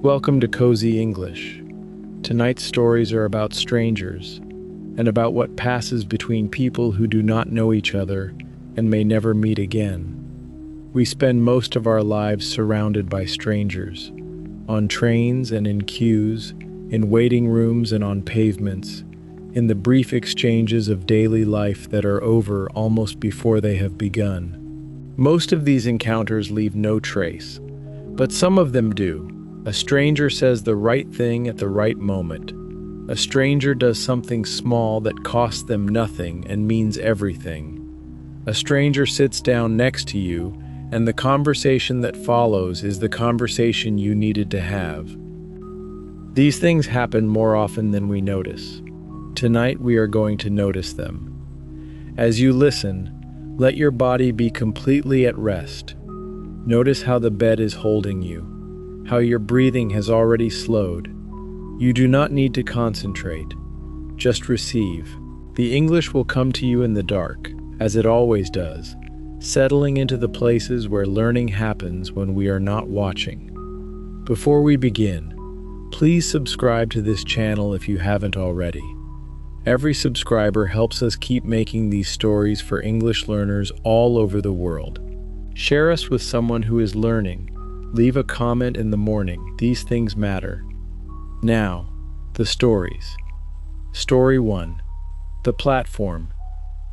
Welcome to Cozy English. Tonight's stories are about strangers and about what passes between people who do not know each other and may never meet again. We spend most of our lives surrounded by strangers, on trains and in queues, in waiting rooms and on pavements, in the brief exchanges of daily life that are over almost before they have begun. Most of these encounters leave no trace, but some of them do. A stranger says the right thing at the right moment. A stranger does something small that costs them nothing and means everything. A stranger sits down next to you, and the conversation that follows is the conversation you needed to have. These things happen more often than we notice. Tonight we are going to notice them. As you listen, let your body be completely at rest. Notice how the bed is holding you, how your breathing has already slowed. You do not need to concentrate. Just receive. The English will come to you in the dark, as it always does, settling into the places where learning happens when we are not watching. Before we begin, please subscribe to this channel if you haven't already. Every subscriber helps us keep making these stories for English learners all over the world. Share us with someone who is learning. Leave a comment in the morning. These things matter. Now, the stories. Story 1. The platform.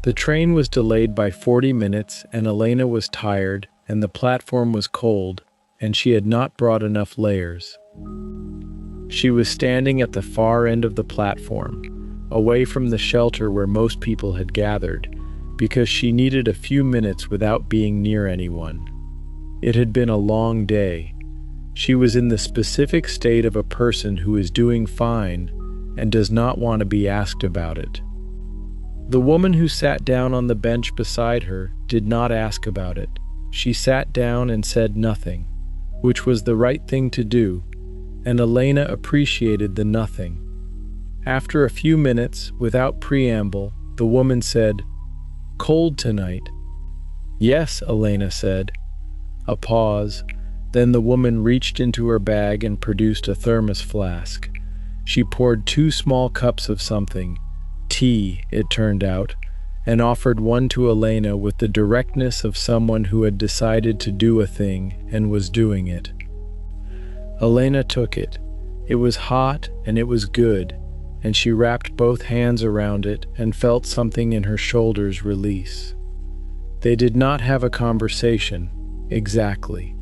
The train was delayed by 40 minutes and Elena was tired and the platform was cold and she had not brought enough layers. She was standing at the far end of the platform, away from the shelter where most people had gathered, because she needed a few minutes without being near anyone. It had been a long day. She was in the specific state of a person who is doing fine and does not want to be asked about it. The woman who sat down on the bench beside her did not ask about it. She sat down and said nothing, which was the right thing to do, and Elena appreciated the nothing. After a few minutes, without preamble, the woman said, "Cold tonight." "Yes," Elena said. A pause. Then the woman reached into her bag and produced a thermos flask. She poured 2 small cups of something, tea, it turned out, and offered one to Elena with the directness of someone who had decided to do a thing and was doing it. Elena took it. It was hot and it was good, and she wrapped both hands around it and felt something in her shoulders release. They did not have a conversation. Exactly.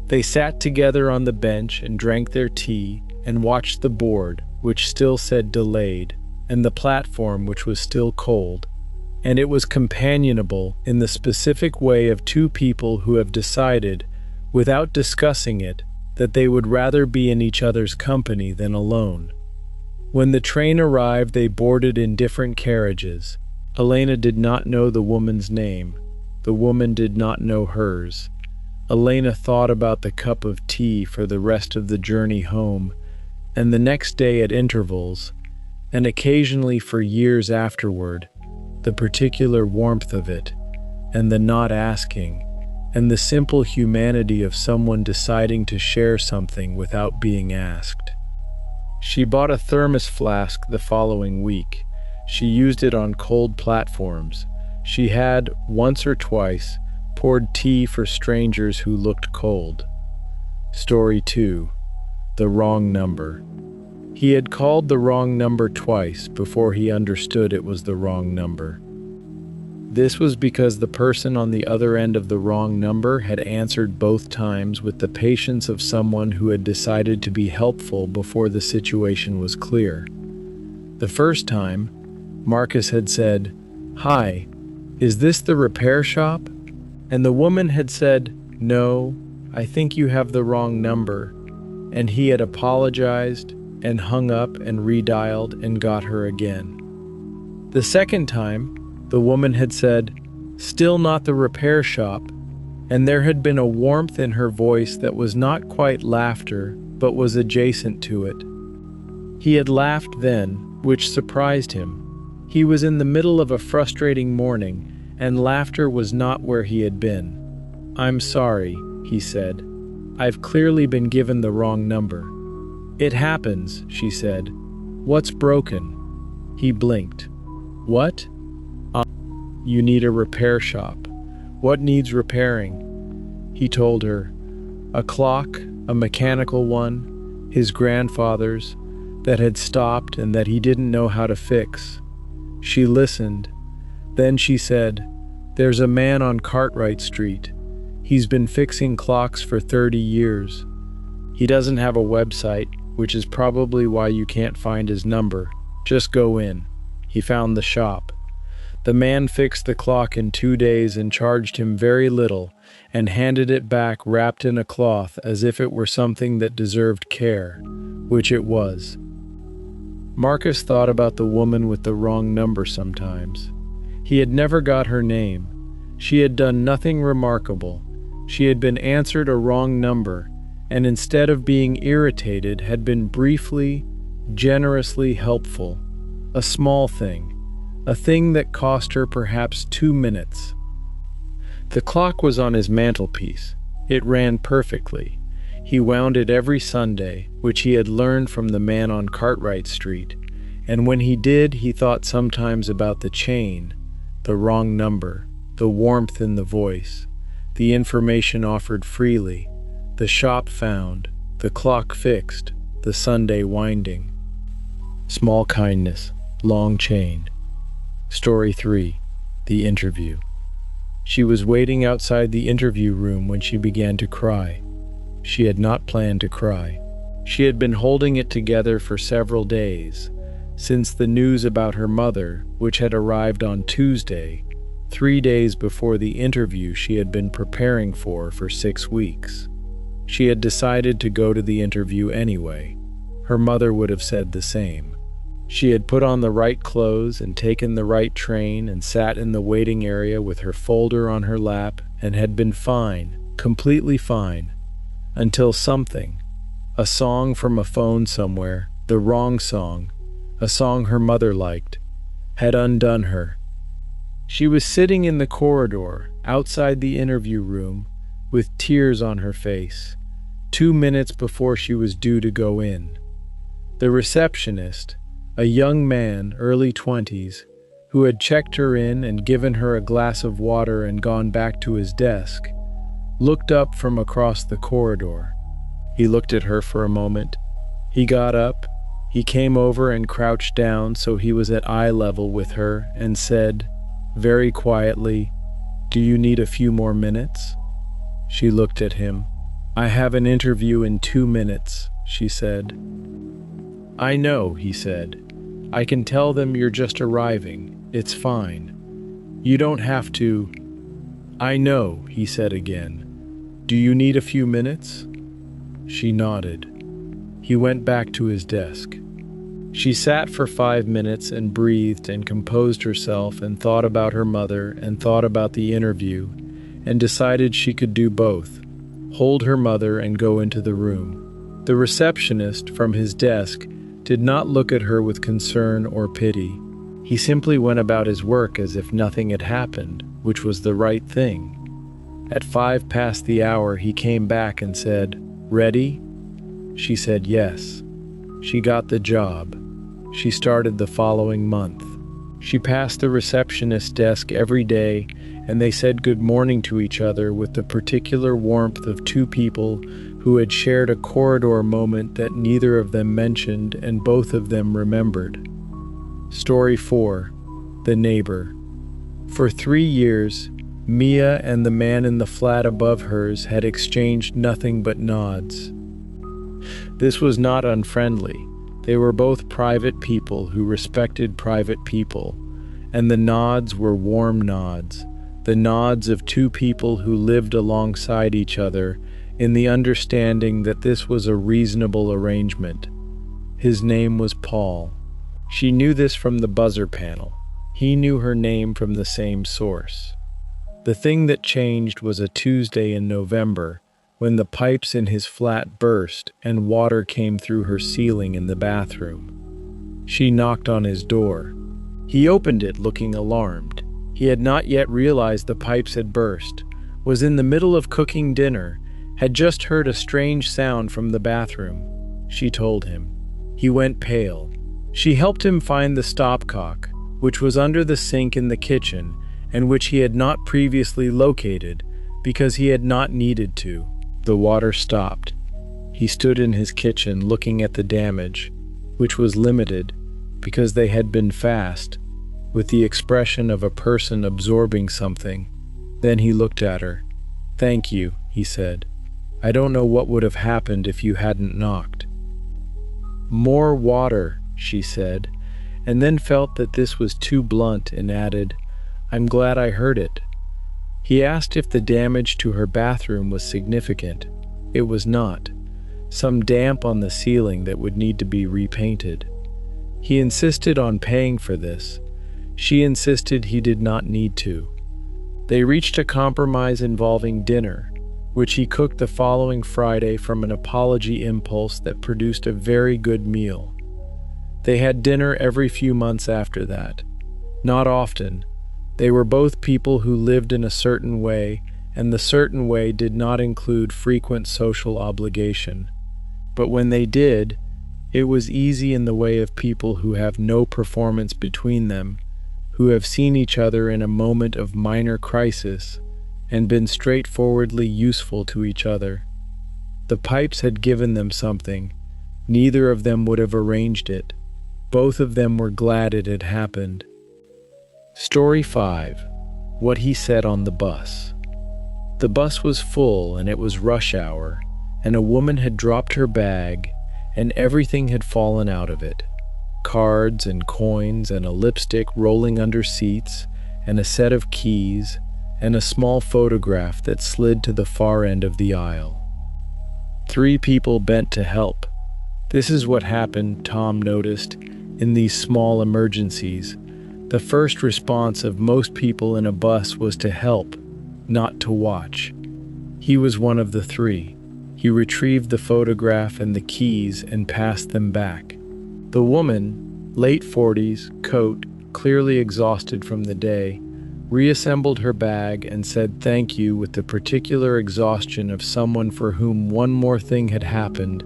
They sat together on the bench and drank their tea and watched the board, which still said delayed, and the platform, which was still cold. And it was companionable in the specific way of 2 people who have decided, without discussing it, that they would rather be in each other's company than alone. When the train arrived, they boarded in different carriages. Elena did not know the woman's name. The woman did not know hers. Elena thought about the cup of tea for the rest of the journey home, and the next day at intervals, and occasionally for years afterward, the particular warmth of it, and the not asking, and the simple humanity of someone deciding to share something without being asked. She bought a thermos flask the following week. She used it on cold platforms. She had, once or twice, poured tea for strangers who looked cold. Story 2. The wrong number. He had called the wrong number twice before he understood it was the wrong number. This was because the person on the other end of the wrong number had answered both times with the patience of someone who had decided to be helpful before the situation was clear. The first time, Marcus had said, "Hi, is this the repair shop?" And the woman had said, "No, I think you have the wrong number." And he had apologized and hung up and redialed and got her again. The second time, the woman had said, "Still not the repair shop," and there had been a warmth in her voice that was not quite laughter, but was adjacent to it. He had laughed then, which surprised him. He was in the middle of a frustrating morning, and laughter was not where he had been. "I'm sorry," he said. "I've clearly been given the wrong number." "It happens," she said. "What's broken?" He blinked. "What?" "You need a repair shop." "What needs repairing?" He told her. A clock, a mechanical one, his grandfather's, that had stopped and that he didn't know how to fix. She listened. Then she said, "There's a man on Cartwright Street. He's been fixing clocks for 30 years. He doesn't have a website, which is probably why you can't find his number. Just go in." He found the shop. The man fixed the clock in 2 days and charged him very little, and handed it back wrapped in a cloth as if it were something that deserved care, which it was. Marcus thought about the woman with the wrong number sometimes. He had never got her name. She had done nothing remarkable. She had been answered a wrong number, and instead of being irritated, had been briefly, generously helpful. A small thing. A thing that cost her perhaps 2 minutes. The clock was on his mantelpiece. It ran perfectly. He wound it every Sunday, which he had learned from the man on Cartwright Street, and when he did, he thought sometimes about the chain, the wrong number, the warmth in the voice, the information offered freely, the shop found, the clock fixed, the Sunday winding. Small kindness, long chain. Story 3. The Interview. She was waiting outside the interview room when she began to cry. She had not planned to cry. She had been holding it together for several days, since the news about her mother, which had arrived on Tuesday, 3 days before the interview she had been preparing for 6 weeks. She had decided to go to the interview anyway. Her mother would have said the same. She had put on the right clothes and taken the right train and sat in the waiting area with her folder on her lap and had been fine, completely fine, until something, a song from a phone somewhere, the wrong song, a song her mother liked, had undone her. She was sitting in the corridor, outside the interview room, with tears on her face, 2 minutes before she was due to go in. The receptionist, a young man, early 20s, who had checked her in and given her a glass of water and gone back to his desk, looked up from across the corridor. He looked at her for a moment. He got up. He came over and crouched down so he was at eye level with her and said, very quietly, "Do you need a few more minutes?" She looked at him. "I have an interview in 2 minutes," she said. "I know," he said. "I can tell them you're just arriving. It's fine. You don't have to." "I know," he said again. "Do you need a few minutes?" She nodded. He went back to his desk. She sat for 5 minutes and breathed and composed herself and thought about her mother and thought about the interview and decided she could do both, hold her mother and go into the room. The receptionist, from his desk, did not look at her with concern or pity. He simply went about his work as if nothing had happened, which was the right thing. At 5 past the hour, he came back and said, "Ready?" She said yes. She got the job. She started the following month. She passed the receptionist's desk every day, and they said good morning to each other with the particular warmth of two people who had shared a corridor moment that neither of them mentioned and both of them remembered. Story 4. The Neighbor. For 3 years, Mia and the man in the flat above hers had exchanged nothing but nods. This was not unfriendly. They were both private people who respected private people, and the nods were warm nods, the nods of two people who lived alongside each other in the understanding that this was a reasonable arrangement. His name was Paul. She knew this from the buzzer panel. He knew her name from the same source. The thing that changed was a Tuesday in November, when the pipes in his flat burst and water came through her ceiling in the bathroom. She knocked on his door. He opened it looking alarmed. He had not yet realized the pipes had burst, was in the middle of cooking dinner, had just heard a strange sound from the bathroom. she told him. He went pale. She helped him find the stopcock, which was under the sink in the kitchen and which he had not previously located because he had not needed to. The water stopped. He stood in his kitchen looking at the damage, which was limited because they had been fast, with the expression of a person absorbing something. Then he looked at her. "Thank you," he said. "I don't know what would have happened if you hadn't knocked." "More water," she said, and then felt that this was too blunt and added, "I'm glad I heard it." He asked if the damage to her bathroom was significant. It was not. Some damp on the ceiling that would need to be repainted. He insisted on paying for this. She insisted he did not need to. They reached a compromise involving dinner, which he cooked the following Friday from an apology impulse that produced a very good meal. They had dinner every few months after that. Not often. They were both people who lived in a certain way, and the certain way did not include frequent social obligation. But when they did, it was easy in the way of people who have no performance between them, who have seen each other in a moment of minor crisis and been straightforwardly useful to each other. The pipes had given them something. Neither of them would have arranged it. Both of them were glad it had happened. Story 5. What he said on the bus. The bus was full and it was rush hour, and a woman had dropped her bag and everything had fallen out of it. Cards and coins and a lipstick rolling under seats and a set of keys and a small photograph that slid to the far end of the aisle. 3 people bent to help. This is what happened, Tom noticed, in these small emergencies. The first response of most people in a bus was to help, not to watch. He was one of the 3. He retrieved the photograph and the keys and passed them back. The woman, late 40s, coat, clearly exhausted from the day, reassembled her bag and said thank you with the particular exhaustion of someone for whom one more thing had happened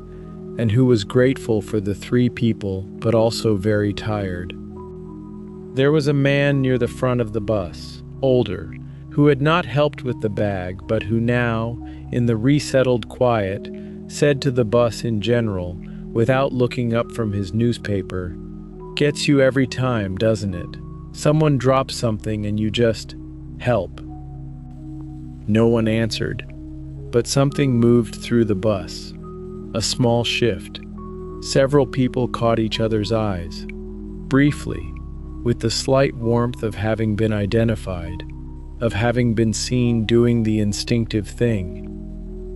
and who was grateful for the 3 people but also very tired. There was a man near the front of the bus, older, who had not helped with the bag but who now, in the resettled quiet, said to the bus in general, without looking up from his newspaper, "Gets you every time, doesn't it? Someone drops something and you just help." No one answered, but something moved through the bus. A small shift. Several people caught each other's eyes. Briefly, with the slight warmth of having been identified, of having been seen doing the instinctive thing.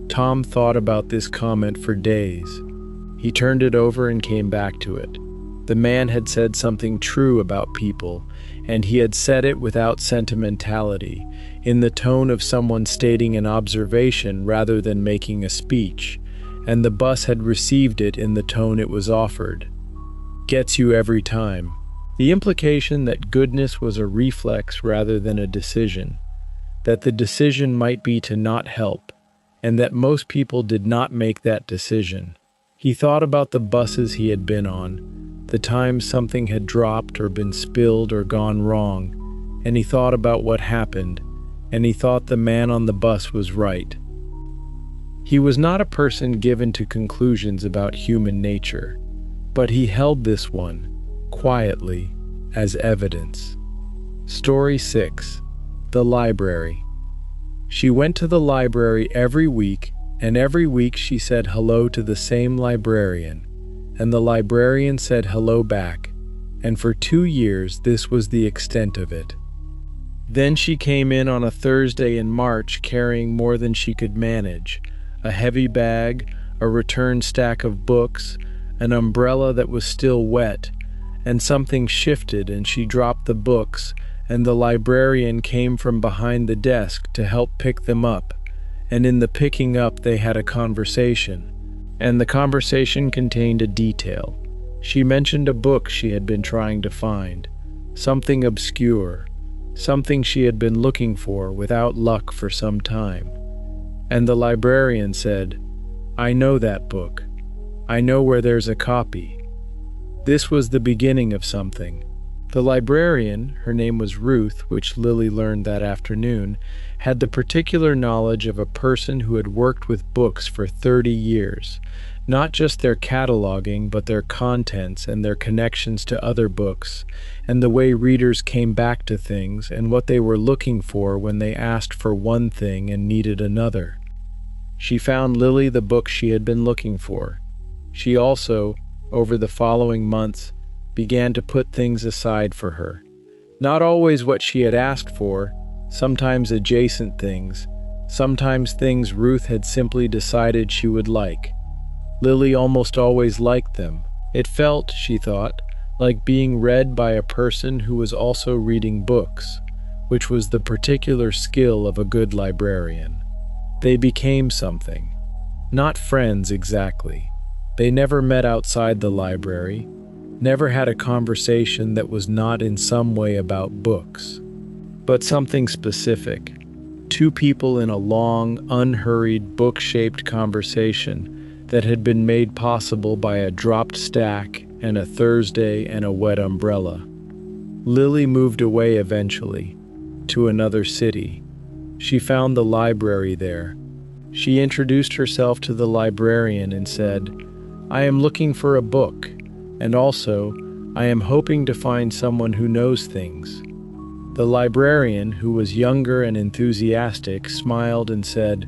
Tom thought about this comment for days. He turned it over and came back to it. The man had said something true about people, and he had said it without sentimentality, in the tone of someone stating an observation rather than making a speech, and the bus had received it in the tone it was offered. Gets you every time. The implication that goodness was a reflex rather than a decision, that the decision might be to not help, and that most people did not make that decision. He thought about the buses he had been on, the times something had dropped or been spilled or gone wrong, and he thought about what happened, and he thought the man on the bus was right. He was not a person given to conclusions about human nature, but he held this one, quietly, as evidence. Story 6. The Library. She went to the library every week, and every week she said hello to the same librarian, and the librarian said hello back, and for 2 years this was the extent of it. Then she came in on a Thursday in March carrying more than she could manage, a heavy bag, a returned stack of books, an umbrella that was still wet, and something shifted and she dropped the books, and the librarian came from behind the desk to help pick them up, and in the picking up they had a conversation, and the conversation contained a detail. She mentioned a book she had been trying to find, something obscure, something she had been looking for without luck for some time. And the librarian said, "I know that book. I know where there's a copy." This was the beginning of something. The librarian, her name was Ruth, which Lily learned that afternoon, had the particular knowledge of a person who had worked with books for 30 years. Not just their cataloging, but their contents and their connections to other books, and the way readers came back to things and what they were looking for when they asked for one thing and needed another. She found Lily the book she had been looking for. She also, over the following months, began to put things aside for her. Not always what she had asked for, sometimes adjacent things, sometimes things Ruth had simply decided she would like. Lily almost always liked them. It felt, she thought, like being read by a person who was also reading books, which was the particular skill of a good librarian. They became something. Not friends exactly. They never met outside the library, never had a conversation that was not in some way about books, but something specific. Two people in a long, unhurried, book-shaped conversation that had been made possible by a dropped stack and a Thursday and a wet umbrella. Lily moved away eventually, to another city. She found the library there. She introduced herself to the librarian and said, "I am looking for a book, and also, I am hoping to find someone who knows things." The librarian, who was younger and enthusiastic, smiled and said,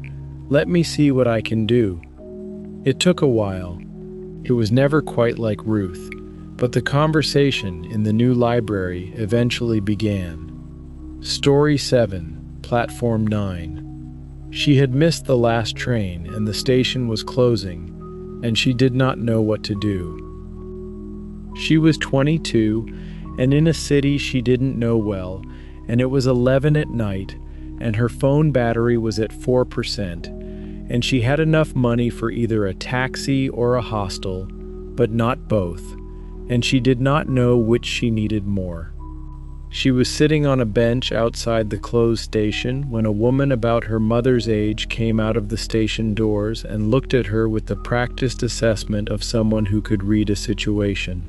"Let me see what I can do." It took a while. It was never quite like Ruth, but the conversation in the new library eventually began. Story 7, Platform 9. She had missed the last train and the station was closing, and she did not know what to do. She was 22 and in a city she didn't know well, and it was 11 at night, and her phone battery was at 4%, and she had enough money for either a taxi or a hostel, but not both, and she did not know which she needed more. She was sitting on a bench outside the closed station when a woman about her mother's age came out of the station doors and looked at her with the practiced assessment of someone who could read a situation.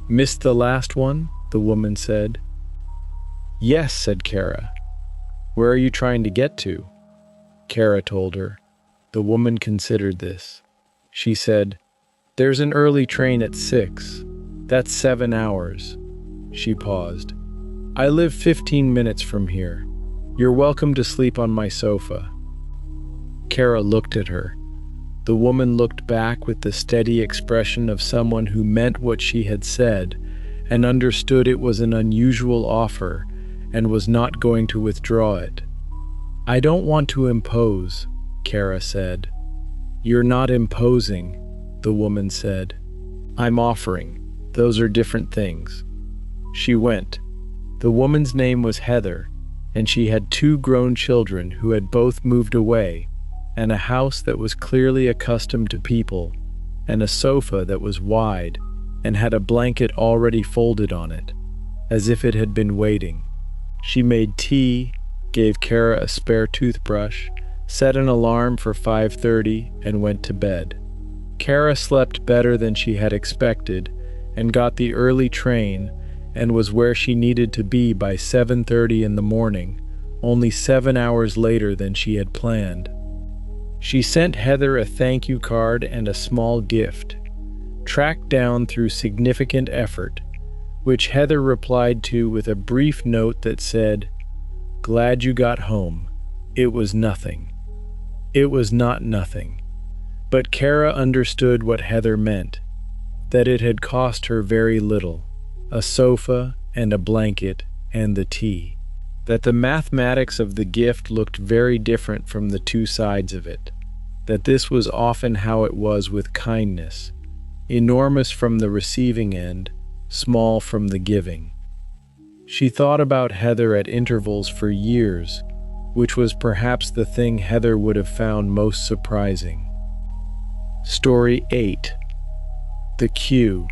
"Missed the last one?" the woman said. "Yes," said Kara. "Where are you trying to get to?" Kara told her. The woman considered this. She said, "There's an early train at 6. That's 7 hours." She paused. "I live 15 minutes from here. You're welcome to sleep on my sofa." Kara looked at her. The woman looked back with the steady expression of someone who meant what she had said and understood it was an unusual offer and was not going to withdraw it. "I don't want to impose," Kara said. "You're not imposing," the woman said. "I'm offering. Those are different things." She went. The woman's name was Heather, and she had 2 grown children who had both moved away, and a house that was clearly accustomed to people, and a sofa that was wide and had a blanket already folded on it, as if it had been waiting. She made tea, gave Kara a spare toothbrush, set an alarm for 5:30, and went to bed. Kara slept better than she had expected and got the early train and was where she needed to be by 7:30 in the morning, only 7 hours later than she had planned. She sent Heather a thank you card and a small gift, tracked down through significant effort, which Heather replied to with a brief note that said, "Glad you got home. It was nothing." It was not nothing. But Kara understood what Heather meant, that it had cost her very little, a sofa and a blanket and the tea, that the mathematics of the gift looked very different from the 2 sides of it, that this was often how it was with kindness, enormous from the receiving end, small from the giving. She thought about Heather at intervals for years, which was perhaps the thing Heather would have found most surprising. Story 8. The queue.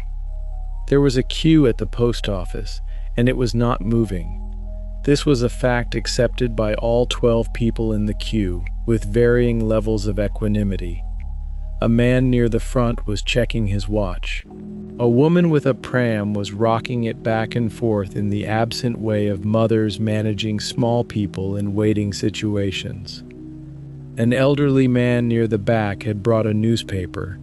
There was a queue at the post office, and it was not moving. This was a fact accepted by all 12 people in the queue, with varying levels of equanimity. A man near the front was checking his watch. A woman with a pram was rocking it back and forth in the absent way of mothers managing small people in waiting situations. An elderly man near the back had brought a newspaper.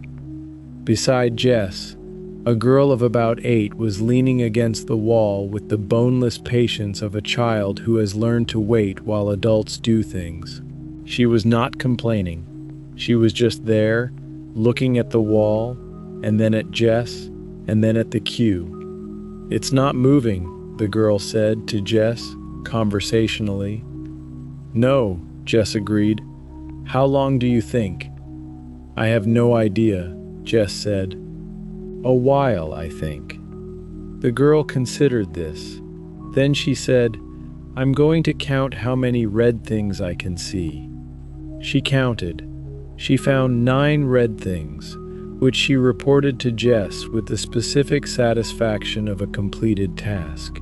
Beside Jess, a girl of about 8 was leaning against the wall with the boneless patience of a child who has learned to wait while adults do things. She was not complaining. She was just there, looking at the wall, and then at Jess, and then at the queue. "It's not moving," the girl said to Jess, conversationally. "No," Jess agreed. "How long do you think?" "I have no idea," Jess said. "A while, I think." The girl considered this. Then she said, "I'm going to count how many red things I can see." She counted. She found 9 red things, which she reported to Jess with the specific satisfaction of a completed task.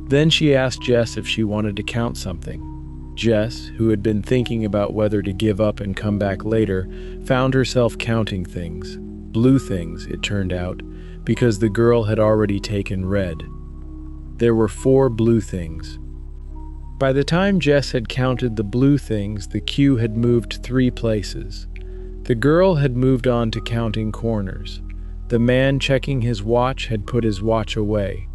Then she asked Jess if she wanted to count something. Jess, who had been thinking about whether to give up and come back later, found herself counting things. Blue things, it turned out, because the girl had already taken red. There were 4 blue things. By the time Jess had counted the blue things, the queue had moved 3 places. The girl had moved on to counting corners. The man checking his watch had put his watch away.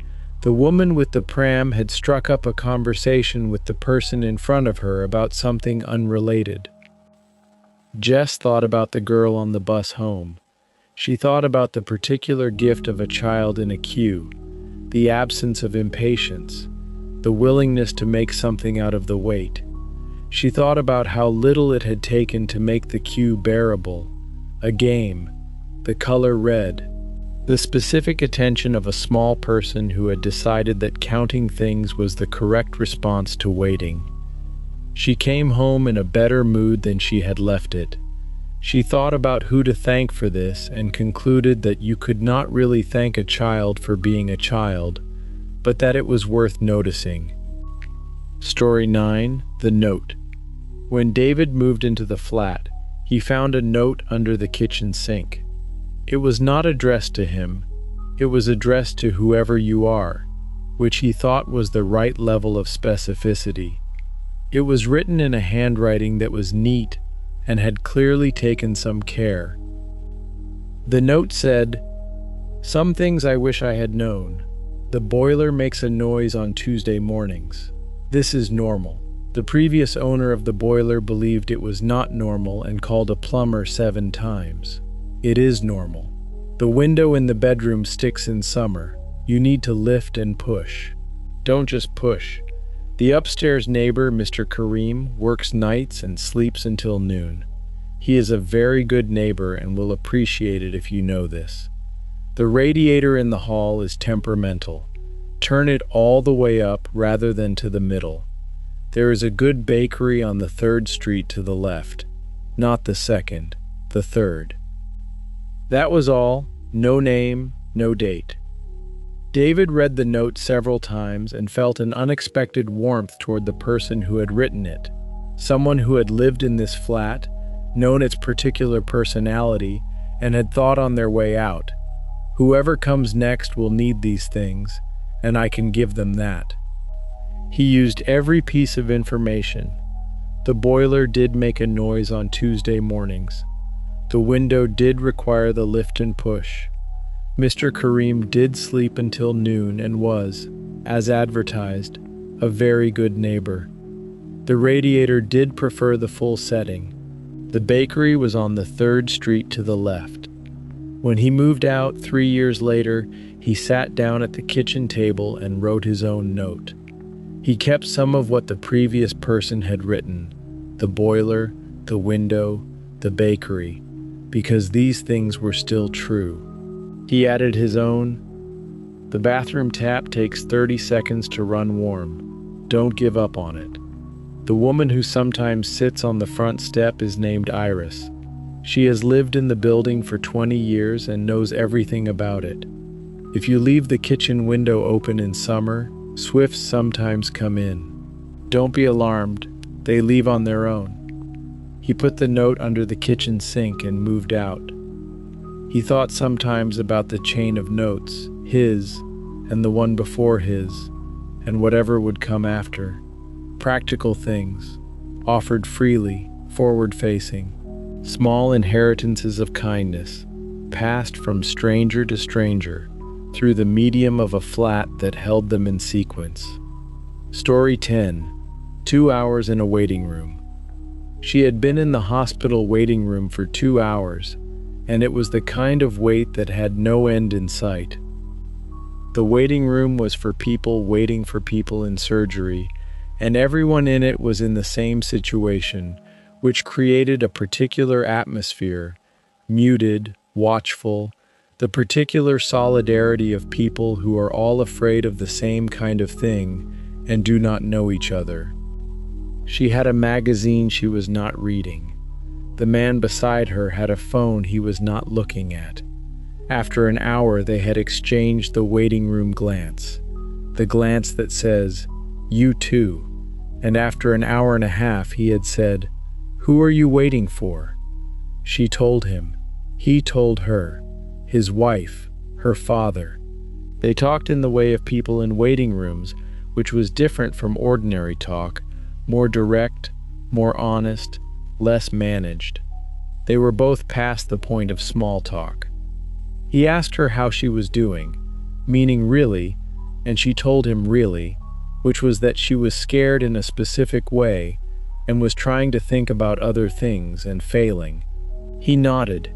The woman with the pram had struck up a conversation with the person in front of her about something unrelated. Jess thought about the girl on the bus home. She thought about the particular gift of a child in a queue, the absence of impatience, the willingness to make something out of the wait. She thought about how little it had taken to make the queue bearable, a game, the color red, the specific attention of a small person who had decided that counting things was the correct response to waiting. She came home in a better mood than she had left it. She thought about who to thank for this and concluded that you could not really thank a child for being a child, but that it was worth noticing. Story 9, The Note. When David moved into the flat, he found a note under the kitchen sink. It was not addressed to him. It was addressed to whoever you are, which he thought was the right level of specificity. It was written in a handwriting that was neat and had clearly taken some care. The note said, "Some things I wish I had known. The boiler makes a noise on Tuesday mornings. This is normal. The previous owner of the boiler believed it was not normal and called a plumber 7 times. It is normal. The window in the bedroom sticks in summer. You need to lift and push. Don't just push. The upstairs neighbor, Mr. Kareem, works nights and sleeps until noon. He is a very good neighbor and will appreciate it if you know this. The radiator in the hall is temperamental. Turn it all the way up rather than to the middle. There is a good bakery on the 3rd Street to the left. Not the 2nd, the 3rd. That was all. No name, no date. David read the note several times and felt an unexpected warmth toward the person who had written it. Someone who had lived in this flat, known its particular personality, and had thought on their way out. Whoever comes next will need these things, and I can give them that. He used every piece of information. The boiler did make a noise on Tuesday mornings. The window did require the lift and push. Mr. Kareem did sleep until noon and was, as advertised, a very good neighbor. The radiator did prefer the full setting. The bakery was on the 3rd Street to the left. When he moved out 3 years later, he sat down at the kitchen table and wrote his own note. He kept some of what the previous person had written, the boiler, the window, the bakery, because these things were still true. He added his own, "The bathroom tap takes 30 seconds to run warm. Don't give up on it." The woman who sometimes sits on the front step is named Iris. She has lived in the building for 20 years and knows everything about it. If you leave the kitchen window open in summer, swifts sometimes come in. Don't be alarmed, they leave on their own. He put the note under the kitchen sink and moved out. He thought sometimes about the chain of notes, his, and the one before his, and whatever would come after. Practical things, offered freely, forward-facing, small inheritances of kindness, passed from stranger to stranger, through the medium of a flat that held them in sequence. Story 10. 2 hours in a waiting room. She had been in the hospital waiting room for 2 hours, and it was the kind of wait that had no end in sight. The waiting room was for people waiting for people in surgery, and everyone in it was in the same situation, which created a particular atmosphere, muted, watchful, the particular solidarity of people who are all afraid of the same kind of thing and do not know each other. She had a magazine she was not reading. The man beside her had a phone he was not looking at. After an hour, they had exchanged the waiting room glance, the glance that says, "You too." And after an hour and a half, he had said, "Who are you waiting for?" She told him. He told her. His wife, her father. They talked in the way of people in waiting rooms, which was different from ordinary talk, more direct, more honest, less managed. They were both past the point of small talk. He asked her how she was doing, meaning really, and she told him really, which was that she was scared in a specific way and was trying to think about other things and failing. He nodded.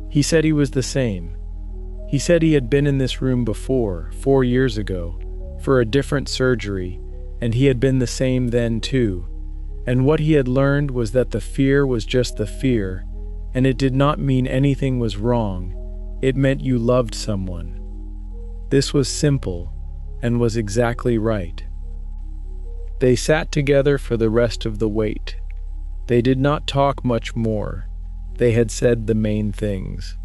He said he was the same. He said he had been in this room before, 4 years ago, for a different surgery, and he had been the same then too. And what he had learned was that the fear was just the fear, and it did not mean anything was wrong. It meant you loved someone. This was simple, and was exactly right. They sat together for the rest of the wait. They did not talk much more. They had said the main things.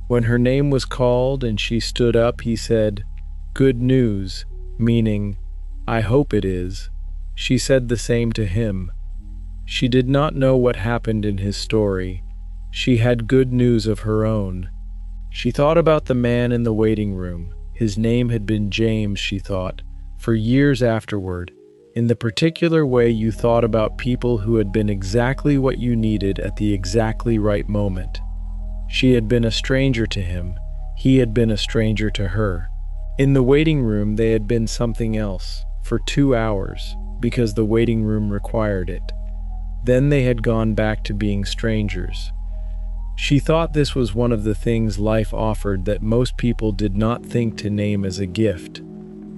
When her name was called and she stood up, he said, "Good news," meaning, "I hope it is." She said the same to him. She did not know what happened in his story. She had good news of her own. She thought about the man in the waiting room. His name had been James, she thought, for years afterward, in the particular way you thought about people who had been exactly what you needed at the exactly right moment. She had been a stranger to him. He had been a stranger to her. In the waiting room, they had been something else, for 2 hours, because the waiting room required it. Then they had gone back to being strangers. She thought this was one of the things life offered that most people did not think to name as a gift.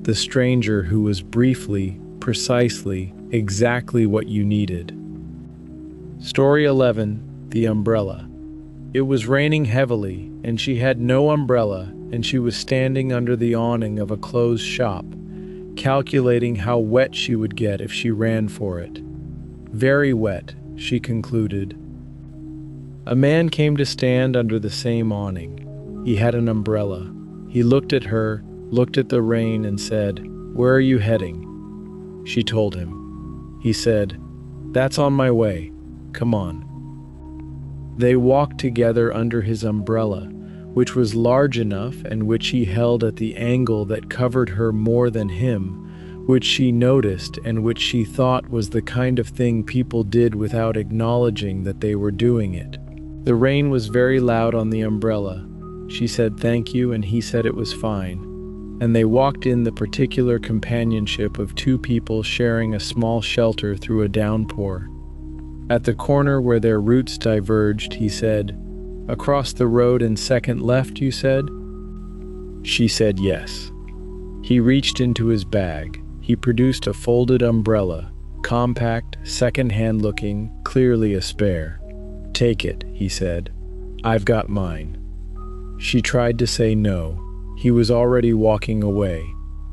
The stranger who was briefly, precisely, exactly what you needed. Story 11. The Umbrella. It was raining heavily, and she had no umbrella, and she was standing under the awning of a closed shop, calculating how wet she would get if she ran for it. Very wet, she concluded. A man came to stand under the same awning. He had an umbrella. He looked at her, looked at the rain, and said, "Where are you heading?" She told him. He said, "That's on my way. Come on." They walked together under his umbrella, which was large enough and which he held at the angle that covered her more than him, which she noticed and which she thought was the kind of thing people did without acknowledging that they were doing it. The rain was very loud on the umbrella. She said thank you and he said it was fine, and they walked in the particular companionship of two people sharing a small shelter through a downpour. At the corner where their routes diverged, he said, "Across the road and second left, you said?" She said yes. He reached into his bag. He produced a folded umbrella, compact, second-hand looking, clearly a spare. "Take it," he said. "I've got mine." She tried to say no. He was already walking away.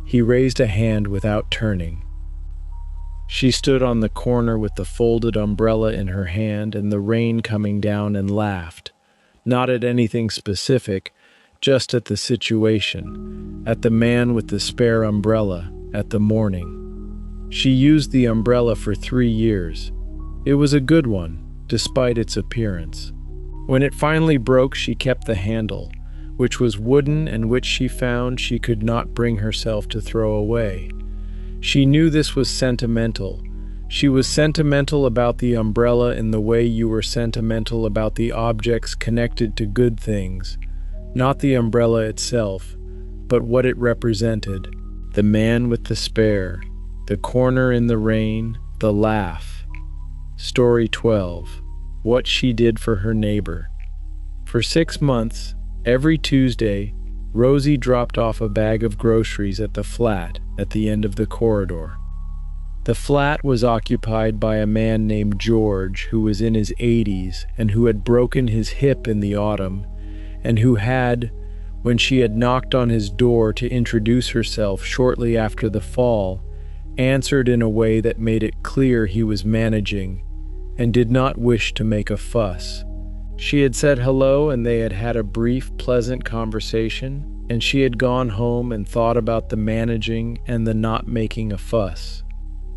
He raised a hand without turning. She stood on the corner with the folded umbrella in her hand and the rain coming down and laughed. Not at anything specific, just at the situation, at the man with the spare umbrella, at the morning. She used the umbrella for 3 years. It was a good one, despite its appearance. When it finally broke, she kept the handle, which was wooden and which she found she could not bring herself to throw away. She knew this was sentimental. She was sentimental about the umbrella in the way you were sentimental about the objects connected to good things, not the umbrella itself, but what it represented. The man with the spare, the corner in the rain, the laugh. Story 12. What she did for her neighbor. For 6 months, every Tuesday, Rosie dropped off a bag of groceries at the flat at the end of the corridor. The flat was occupied by a man named George who was in his 80s and who had broken his hip in the autumn, and who had, when she had knocked on his door to introduce herself shortly after the fall, answered in a way that made it clear he was managing and did not wish to make a fuss. She had said hello and they had had a brief, pleasant conversation, and she had gone home and thought about the managing and the not making a fuss.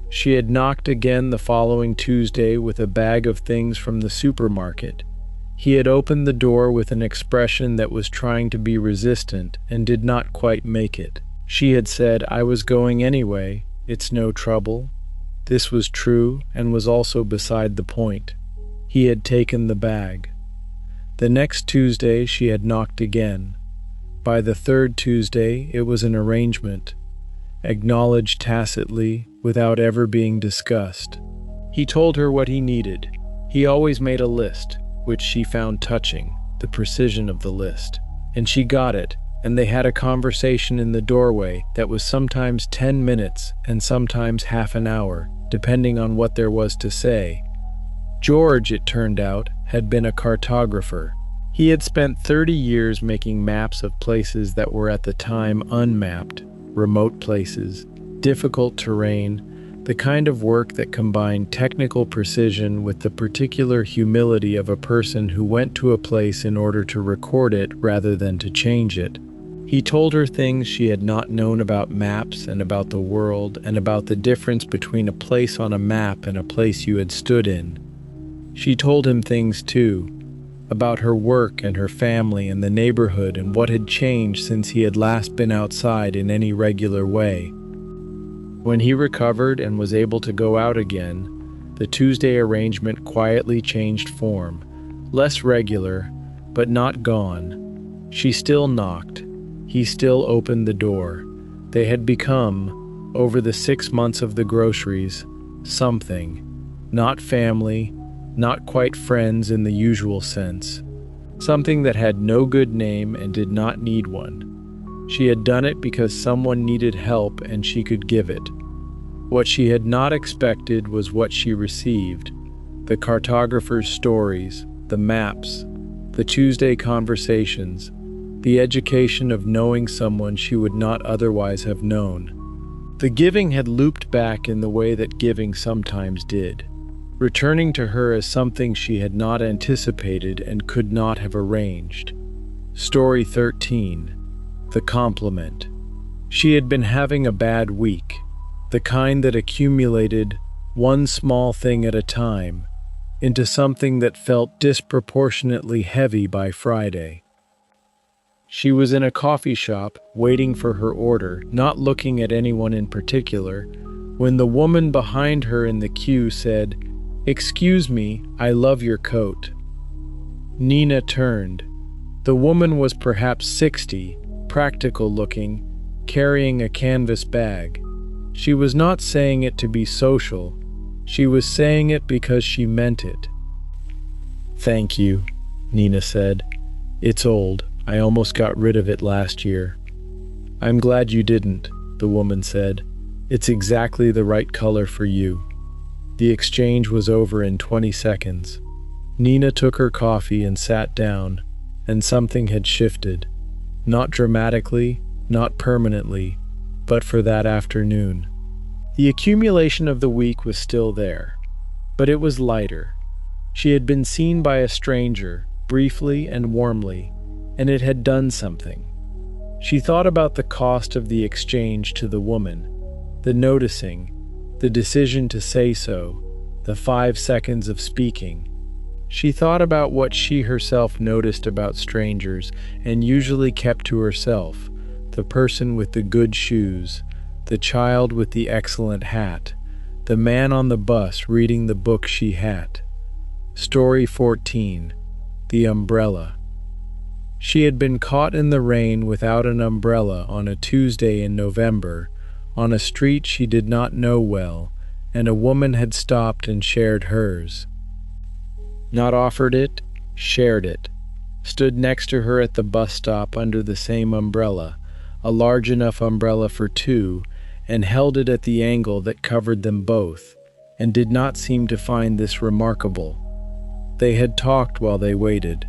She had knocked again the following Tuesday with a bag of things from the supermarket. He had opened the door with an expression that was trying to be resistant and did not quite make it. She had said, "I was going anyway, it's no trouble." This was true and was also beside the point. He had taken the bag. The next Tuesday she had knocked again. By the third Tuesday it was an arrangement, acknowledged tacitly without ever being discussed. He told her what he needed. He always made a list, which she found touching, the precision of the list. And she got it, and they had a conversation in the doorway that was sometimes 10 minutes and sometimes half an hour, depending on what there was to say. George, it turned out, had been a cartographer. He had spent 30 years making maps of places that were at the time unmapped, remote places, difficult terrain, the kind of work that combined technical precision with the particular humility of a person who went to a place in order to record it rather than to change it. He told her things she had not known about maps and about the world and about the difference between a place on a map and a place you had stood in. She told him things too, about her work and her family and the neighborhood and what had changed since he had last been outside in any regular way. When he recovered and was able to go out again, the Tuesday arrangement quietly changed form, less regular, but not gone. She still knocked. He still opened the door. They had become, over the 6 months of the groceries, something. Not family, not quite friends in the usual sense. Something that had no good name and did not need one. She had done it because someone needed help and she could give it. What she had not expected was what she received. The cartographer's stories, the maps, the Tuesday conversations, the education of knowing someone she would not otherwise have known. The giving had looped back in the way that giving sometimes did, returning to her as something she had not anticipated and could not have arranged. Story 13. The compliment. She had been having a bad week, the kind that accumulated, one small thing at a time, into something that felt disproportionately heavy by Friday. She was in a coffee shop, waiting for her order, not looking at anyone in particular, when the woman behind her in the queue said, "Excuse me, I love your coat." Nina turned. The woman was perhaps 60, practical looking, carrying a canvas bag. She was not saying it to be social. She was saying it because she meant it. "Thank you," Nina said. "It's old. I almost got rid of it last year." "I'm glad you didn't," the woman said. "It's exactly the right color for you." The exchange was over in 20 seconds. Nina took her coffee and sat down, and something had shifted. Not dramatically, not permanently, but for that afternoon. The accumulation of the week was still there, but it was lighter. She had been seen by a stranger, briefly and warmly, and it had done something. She thought about the cost of the exchange to the woman, the noticing, the decision to say so, the 5 seconds of speaking. She thought about what she herself noticed about strangers and usually kept to herself: the person with the good shoes, the child with the excellent hat, the man on the bus reading the book she had. Story 14. The Umbrella. She had been caught in the rain without an umbrella on a Tuesday in November, on a street she did not know well, and a woman had stopped and shared hers. Not offered it, shared it. Stood next to her at the bus stop under the same umbrella, a large enough umbrella for two, and held it at the angle that covered them both, and did not seem to find this remarkable. They had talked while they waited.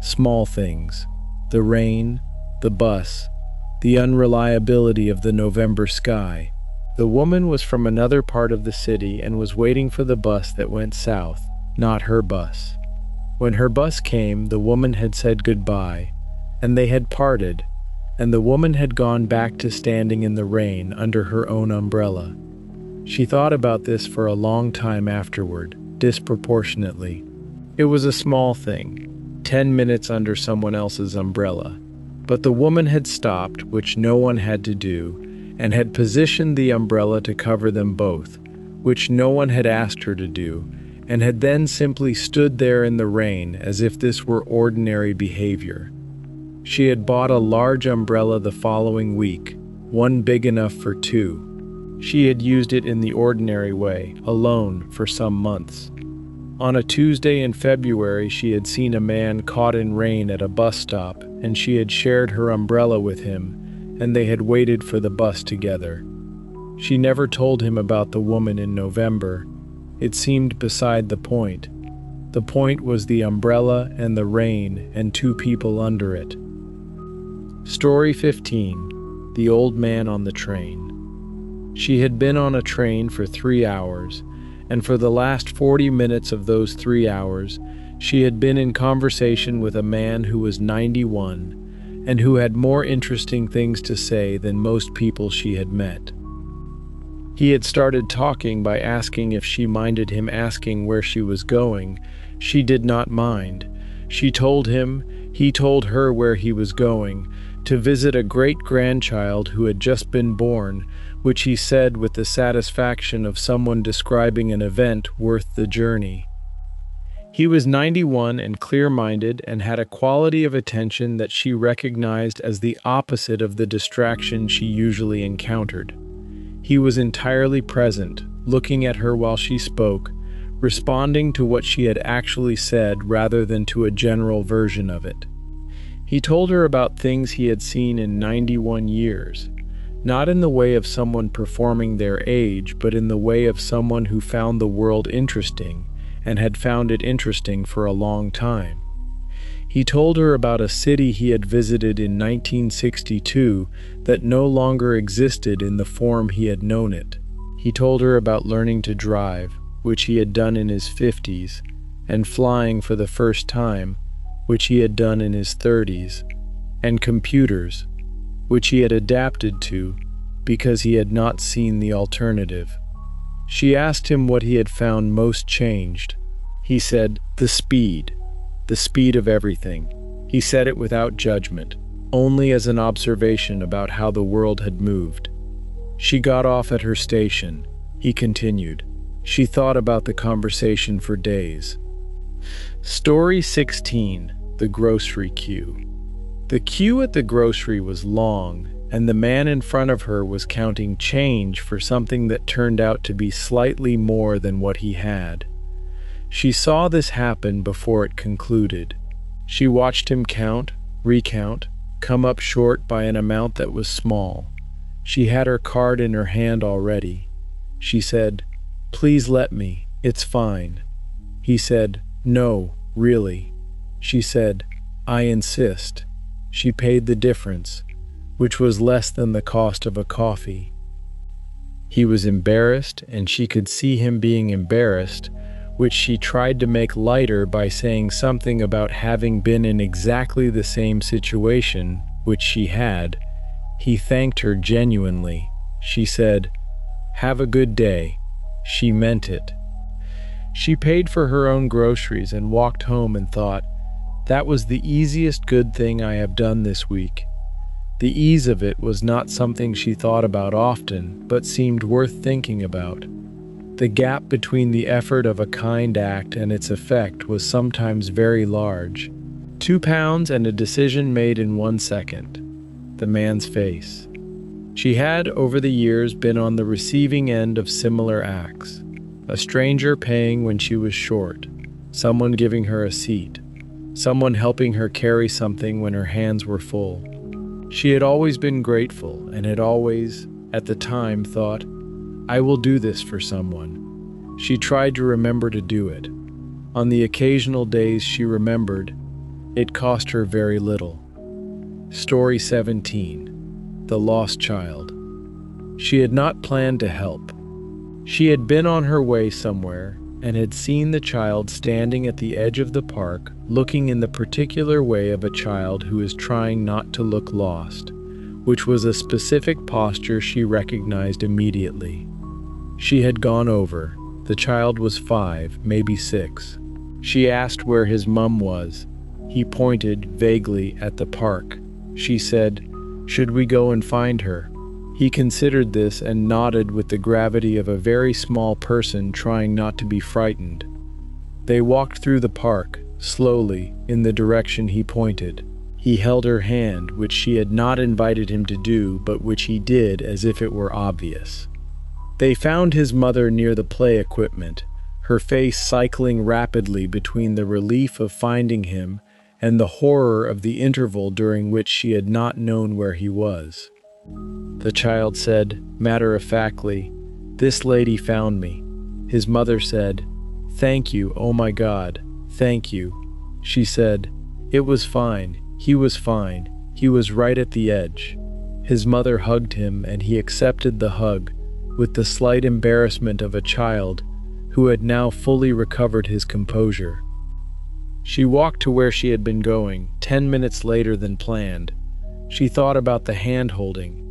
Small things: the rain, the bus, the unreliability of the November sky. The woman was from another part of the city and was waiting for the bus that went south, not her bus. When her bus came, the woman had said goodbye, and they had parted, and the woman had gone back to standing in the rain under her own umbrella. She thought about this for a long time afterward, disproportionately. It was a small thing, 10 minutes under someone else's umbrella, but the woman had stopped, which no one had to do, and had positioned the umbrella to cover them both, which no one had asked her to do, and had then simply stood there in the rain as if this were ordinary behavior. She had bought a large umbrella the following week, one big enough for two. She had used it in the ordinary way, alone, for some months. On a Tuesday in February, she had seen a man caught in rain at a bus stop, and she had shared her umbrella with him, and they had waited for the bus together. She never told him about the woman in November. It seemed beside the point. The point was the umbrella and the rain and two people under it. Story 15. The Old Man on the Train. She had been on a train for 3 hours, and for the last 40 minutes of those 3 hours, she had been in conversation with a man who was 91 and who had more interesting things to say than most people she had met. He had started talking by asking if she minded him asking where she was going. She did not mind. She told him, he told her where he was going, to visit a great-grandchild who had just been born, which he said with the satisfaction of someone describing an event worth the journey. He was 91 and clear-minded and had a quality of attention that she recognized as the opposite of the distraction she usually encountered. He was entirely present, looking at her while she spoke, responding to what she had actually said rather than to a general version of it. He told her about things he had seen in 91 years, not in the way of someone performing their age, but in the way of someone who found the world interesting and had found it interesting for a long time. He told her about a city he had visited in 1962 that no longer existed in the form he had known it. He told her about learning to drive, which he had done in his 50s, and flying for the first time, which he had done in his 30s, and computers, which he had adapted to because he had not seen the alternative. She asked him what he had found most changed. He said, the speed of everything. He said it without judgment, only as an observation about how the world had moved. She got off at her station. He continued. She thought about the conversation for days. Story 16. The Grocery Queue. The queue at the grocery was long, and the man in front of her was counting change for something that turned out to be slightly more than what he had. She saw this happen before it concluded. She watched him count, recount, come up short by an amount that was small. She had her card in her hand already. She said, "Please let me, it's fine." He said, "No, really." She said, "I insist." She paid the difference, which was less than the cost of a coffee. He was embarrassed, and she could see him being embarrassed, which she tried to make lighter by saying something about having been in exactly the same situation, which she had. He thanked her genuinely. She said, "Have a good day." She meant it. She paid for her own groceries and walked home and thought, "That was the easiest good thing I have done this week." The ease of it was not something she thought about often, but seemed worth thinking about. The gap between the effort of a kind act and its effect was sometimes very large. £2 and a decision made in 1 second. The man's face. She had, over the years, been on the receiving end of similar acts. A stranger paying when she was short, someone giving her a seat, someone helping her carry something when her hands were full. She had always been grateful and had always, at the time, thought, "I will do this for someone." She tried to remember to do it. On the occasional days she remembered, it cost her very little. Story 17. The Lost Child. She had not planned to help. She had been on her way somewhere and had seen the child standing at the edge of the park, looking in the particular way of a child who is trying not to look lost, which was a specific posture she recognized immediately. She had gone over. The child was 5, maybe 6. She asked where his mum was. He pointed vaguely at the park. She said, "Should we go and find her?" He considered this and nodded with the gravity of a very small person trying not to be frightened. They walked through the park, slowly, in the direction he pointed. He held her hand, which she had not invited him to do, but which he did as if it were obvious. They found his mother near the play equipment, her face cycling rapidly between the relief of finding him and the horror of the interval during which she had not known where he was. The child said, matter-of-factly, "This lady found me." His mother said, "Thank you, oh my God, thank you." She said, "It was fine, he was fine, he was right at the edge." His mother hugged him and he accepted the hug, with the slight embarrassment of a child who had now fully recovered his composure. She walked to where she had been going, 10 minutes later than planned. She thought about the hand-holding.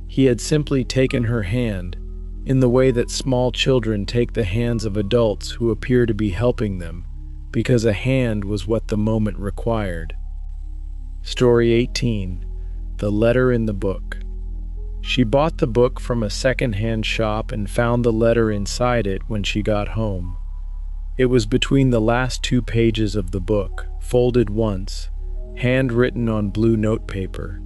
He had simply taken her hand, in the way that small children take the hands of adults who appear to be helping them, because a hand was what the moment required. Story 18. The Letter in the Book. She bought the book from a second-hand shop and found the letter inside it when she got home. It was between the last 2 pages of the book, folded once, handwritten on blue notepaper.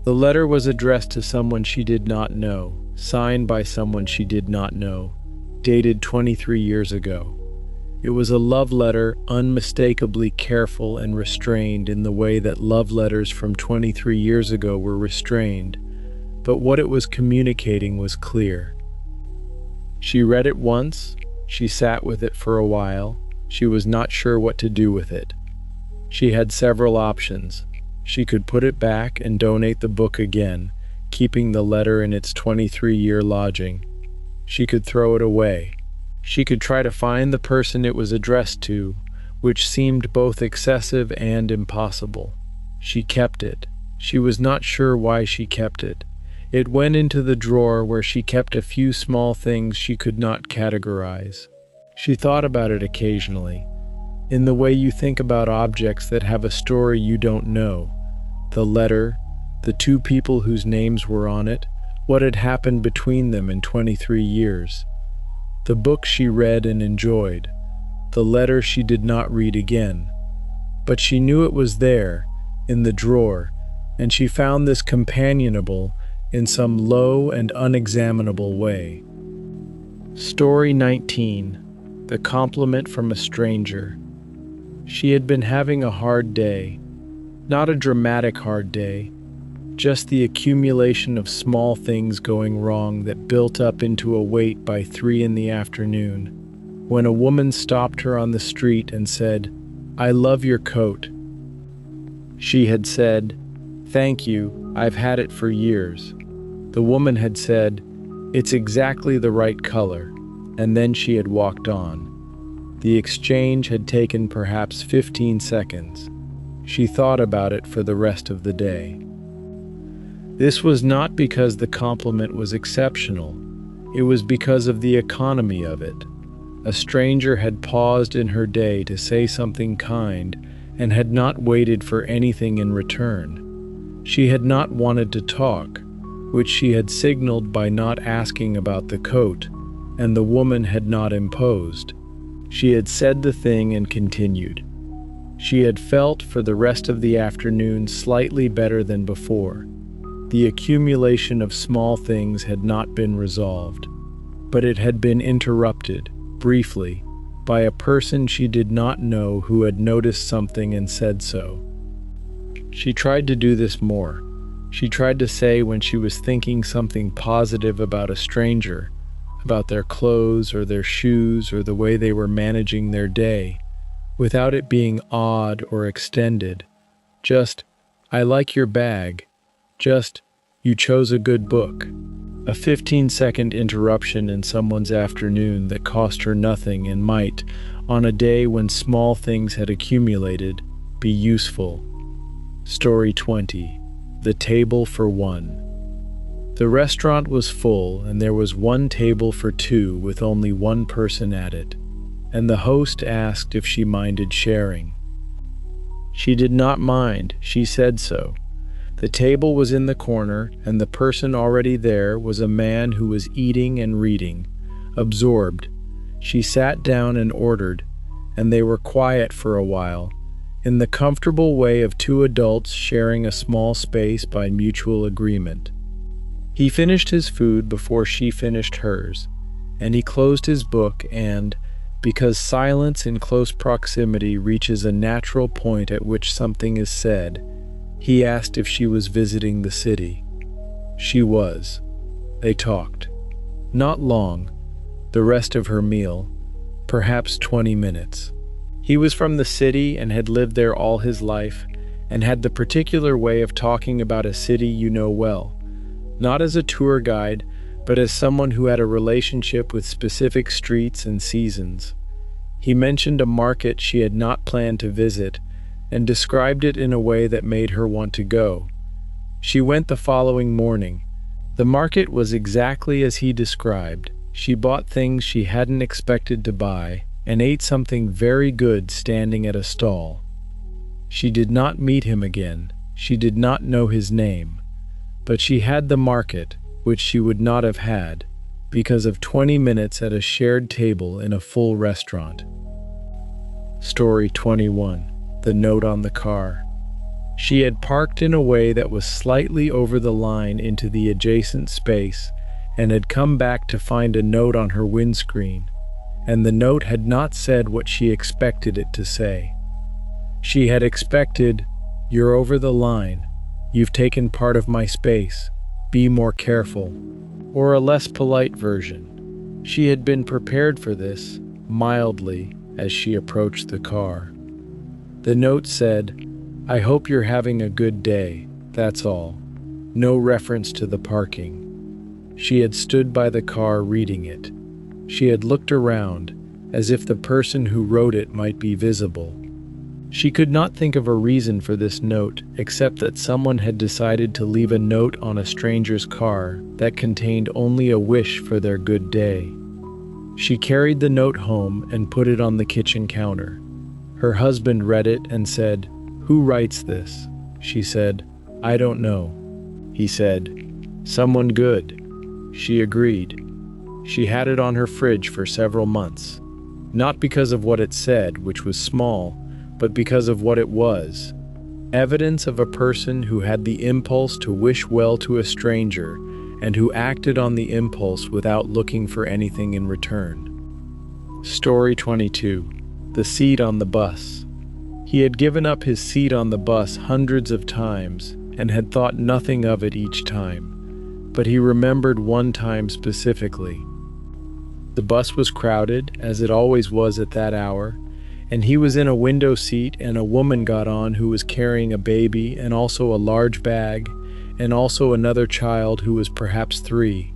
The letter was addressed to someone she did not know, signed by someone she did not know, dated 23 years ago. It was a love letter, unmistakably careful and restrained in the way that love letters from 23 years ago were restrained, but what it was communicating was clear. She read it once, she sat with it for a while, she was not sure what to do with it. She had several options. She could put it back and donate the book again, keeping the letter in its 23-year lodging. She could throw it away. She could try to find the person it was addressed to, which seemed both excessive and impossible. She kept it. She was not sure why she kept it. It went into the drawer where she kept a few small things she could not categorize. She thought about it occasionally, in the way you think about objects that have a story you don't know. The letter, the 2 people whose names were on it, what had happened between them in 23 years. The book she read and enjoyed. The letter she did not read again. But she knew it was there, in the drawer, and she found this companionable in some low and unexaminable way. Story 19. The Compliment from a Stranger. She had been having a hard day. Not a dramatic hard day, just the accumulation of small things going wrong that built up into a weight by 3 in the afternoon, when a woman stopped her on the street and said, "I love your coat." She had said, "Thank you, I've had it for years." The woman had said, "It's exactly the right color," and then she had walked on. The exchange had taken perhaps 15 seconds. She thought about it for the rest of the day. This was not because the compliment was exceptional. It was because of the economy of it. A stranger had paused in her day to say something kind and had not waited for anything in return. She had not wanted to talk, which she had signaled by not asking about the coat, and the woman had not imposed. She had said the thing and continued. She had felt for the rest of the afternoon slightly better than before. The accumulation of small things had not been resolved, but it had been interrupted, briefly, by a person she did not know who had noticed something and said so. She tried to do this more. She tried to say when she was thinking something positive about a stranger, about their clothes or their shoes or the way they were managing their day, without it being odd or extended. Just, "I like your bag." Just, "You chose a good book." A 15-second interruption in someone's afternoon that cost her nothing and might, on a day when small things had accumulated, be useful. Story 20. The Table for One. The restaurant was full, and there was one table for two with only one person at it, and the host asked if she minded sharing. She did not mind, she said so. The table was in the corner, and the person already there was a man who was eating and reading, absorbed. She sat down and ordered, and they were quiet for a while, in the comfortable way of two adults sharing a small space by mutual agreement. He finished his food before she finished hers, and he closed his book and, because silence in close proximity reaches a natural point at which something is said, he asked if she was visiting the city. She was. They talked. Not long, the rest of her meal, perhaps 20 minutes. He was from the city and had lived there all his life, and had the particular way of talking about a city you know well, not as a tour guide, but as someone who had a relationship with specific streets and seasons. He mentioned a market she had not planned to visit, and described it in a way that made her want to go. She went the following morning. The market was exactly as he described. She bought things she hadn't expected to buy, and ate something very good standing at a stall. She did not meet him again. She did not know his name. But she had the market, which she would not have had, because of 20 minutes at a shared table in a full restaurant. Story 21. The note on the car. She had parked in a way that was slightly over the line into the adjacent space and had come back to find a note on her windscreen, and the note had not said what she expected it to say. She had expected, "You're over the line. You've taken part of my space. Be more careful," or a less polite version. She had been prepared for this, mildly, as she approached the car. The note said, "I hope you're having a good day, that's all." No reference to the parking. She had stood by the car reading it. She had looked around, as if the person who wrote it might be visible. She could not think of a reason for this note, except that someone had decided to leave a note on a stranger's car that contained only a wish for their good day. She carried the note home and put it on the kitchen counter. Her husband read it and said, "Who writes this?" She said, "I don't know." He said, "Someone good." She agreed. She had it on her fridge for several months, not because of what it said, which was small, but because of what it was. Evidence of a person who had the impulse to wish well to a stranger and who acted on the impulse without looking for anything in return. Story 22. The seat on the bus. He had given up his seat on the bus hundreds of times and had thought nothing of it each time, but he remembered one time specifically. The bus was crowded, as it always was at that hour, and he was in a window seat, and a woman got on who was carrying a baby and also a large bag, and also another child who was perhaps 3.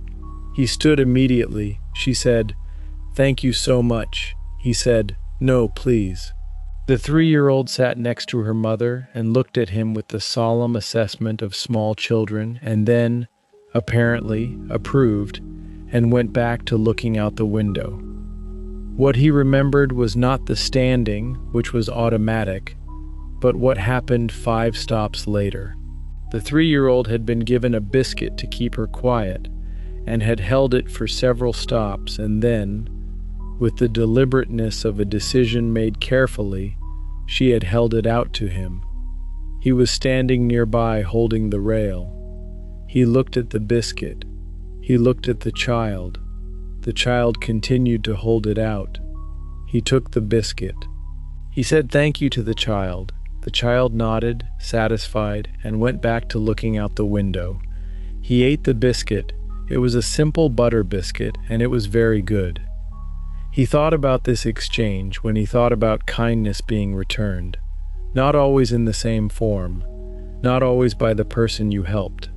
He stood immediately. She said, "Thank you so much." He said, "No, please." The 3-year-old sat next to her mother and looked at him with the solemn assessment of small children, and then, apparently, approved, and went back to looking out the window. What he remembered was not the standing, which was automatic, but what happened 5 stops later. The 3-year-old had been given a biscuit to keep her quiet, and had held it for several stops, and then, with the deliberateness of a decision made carefully, she had held it out to him. He was standing nearby holding the rail. He looked at the biscuit. He looked at the child. The child continued to hold it out. He took the biscuit. He said thank you to the child. The child nodded, satisfied, and went back to looking out the window. He ate the biscuit. It was a simple butter biscuit, and it was very good. He thought about this exchange when he thought about kindness being returned. Not always in the same form. Not always by the person you helped.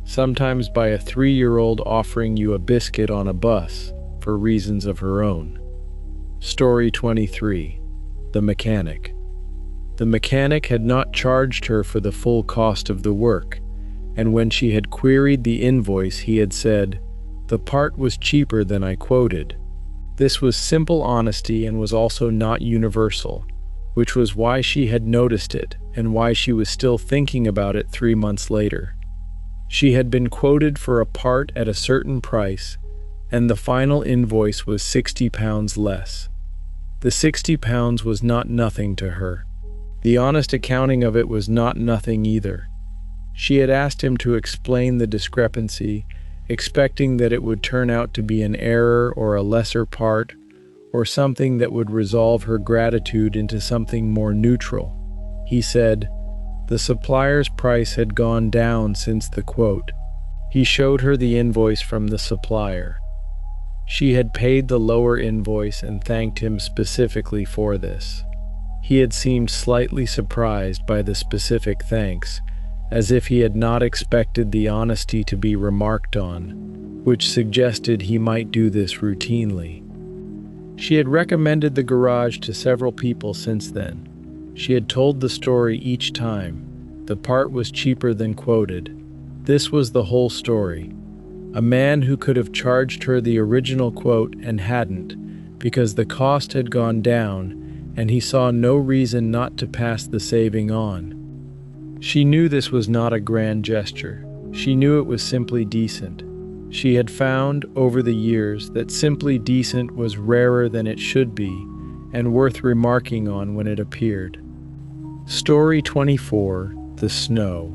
Sometimes by a 3-year-old offering you a biscuit on a bus for reasons of her own. Story 23. The Mechanic. The mechanic had not charged her for the full cost of the work, and when she had queried the invoice, he had said, "The part was cheaper than I quoted." This was simple honesty and was also not universal, which was why she had noticed it and why she was still thinking about it 3 months later. She had been quoted for a part at a certain price, and the final invoice was £60 less. The £60 was not nothing to her. The honest accounting of it was not nothing either. She had asked him to explain the discrepancy, expecting that it would turn out to be an error or a lesser part, or something that would resolve her gratitude into something more neutral. He said, the supplier's price had gone down since the quote. He showed her the invoice from the supplier. She had paid the lower invoice and thanked him specifically for this. He had seemed slightly surprised by the specific thanks, as if he had not expected the honesty to be remarked on, which suggested he might do this routinely. She had recommended the garage to several people since then. She had told the story each time. The part was cheaper than quoted. This was the whole story. A man who could have charged her the original quote and hadn't, because the cost had gone down, and he saw no reason not to pass the saving on. She knew this was not a grand gesture. She knew it was simply decent. She had found, over the years, that simply decent was rarer than it should be, and worth remarking on when it appeared. Story 24. The Snow.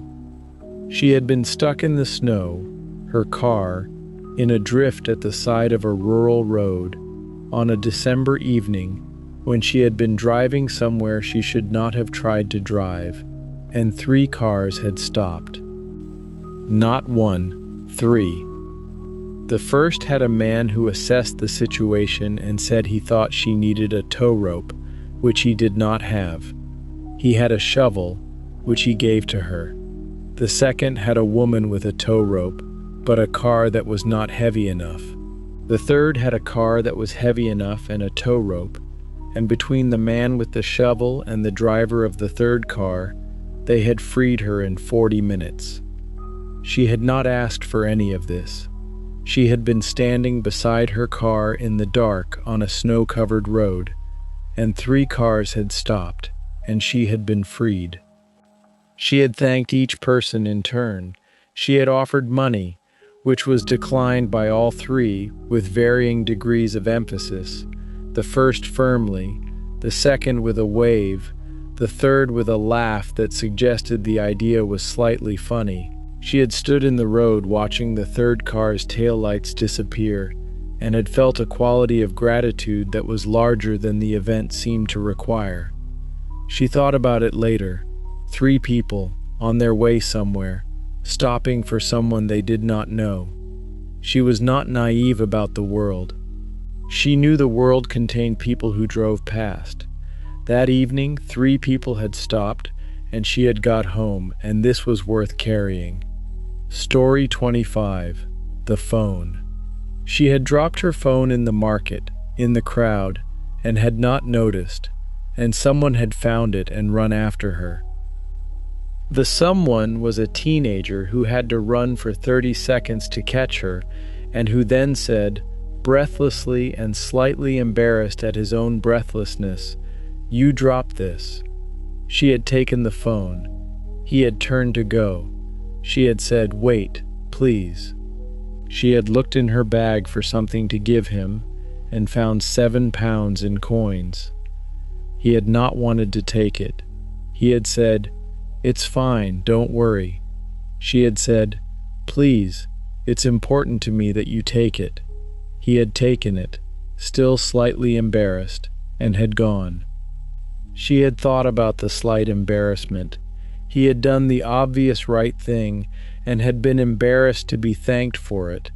She had been stuck in the snow, her car, in a drift at the side of a rural road, on a December evening, when she had been driving somewhere she should not have tried to drive, and 3 cars had stopped. Not 1, 3. The first had a man who assessed the situation and said he thought she needed a tow rope, which he did not have. He had a shovel, which he gave to her. The second had a woman with a tow rope, but a car that was not heavy enough. The third had a car that was heavy enough and a tow rope, and between the man with the shovel and the driver of the third car, they had freed her in 40 minutes. She had not asked for any of this. She had been standing beside her car in the dark on a snow-covered road, and 3 cars had stopped, and she had been freed. She had thanked each person in turn. She had offered money, which was declined by all 3 with varying degrees of emphasis, the first firmly, the second with a wave, the third with a laugh that suggested the idea was slightly funny. She had stood in the road watching the third car's taillights disappear, and had felt a quality of gratitude that was larger than the event seemed to require. She thought about it later. 3 people, on their way somewhere, stopping for someone they did not know. She was not naive about the world. She knew the world contained people who drove past. That evening, 3 people had stopped, and she had got home, and this was worth carrying. Story 25. The Phone. She had dropped her phone in the market, in the crowd, and had not noticed, and someone had found it and run after her. The someone was a teenager who had to run for 30 seconds to catch her, and who then said, breathlessly and slightly embarrassed at his own breathlessness. "You dropped this." She had taken the phone. He had turned to go. She had said, "Wait, please." She had looked in her bag for something to give him and found £7 in coins. He had not wanted to take it. He had said, "It's fine, don't worry." She had said, "Please, it's important to me that you take it." He had taken it, still slightly embarrassed, and had gone. She had thought about the slight embarrassment. He had done the obvious right thing and had been embarrassed to be thanked for it,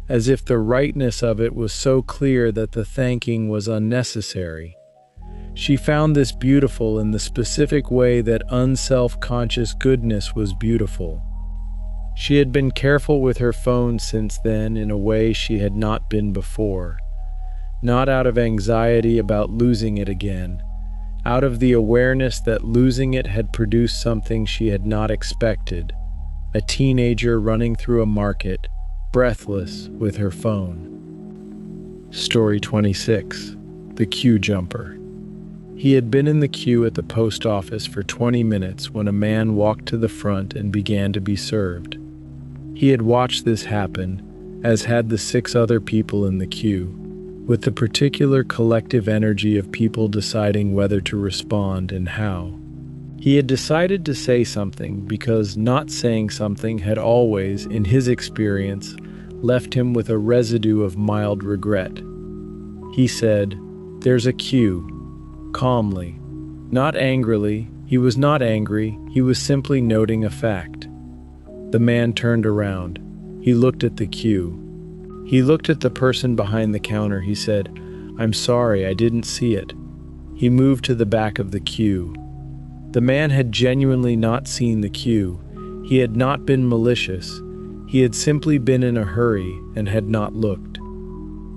as if the rightness of it was so clear that the thanking was unnecessary. She found this beautiful in the specific way that unself-conscious goodness was beautiful. She had been careful with her phone since then in a way she had not been before, not out of anxiety about losing it again, out of the awareness that losing it had produced something she had not expected, a teenager running through a market, breathless with her phone. Story 26. The Queue Jumper. He had been in the queue at the post office for 20 minutes when a man walked to the front and began to be served. He had watched this happen, as had the 6 other people in the queue, with the particular collective energy of people deciding whether to respond and how. He had decided to say something because not saying something had always, in his experience, left him with a residue of mild regret. He said, "There's a queue," calmly. Not angrily. He was not angry. He was simply noting a fact. The man turned around. He looked at the queue. He looked at the person behind the counter. He said, "I'm sorry, I didn't see it." He moved to the back of the queue. The man had genuinely not seen the queue. He had not been malicious. He had simply been in a hurry and had not looked.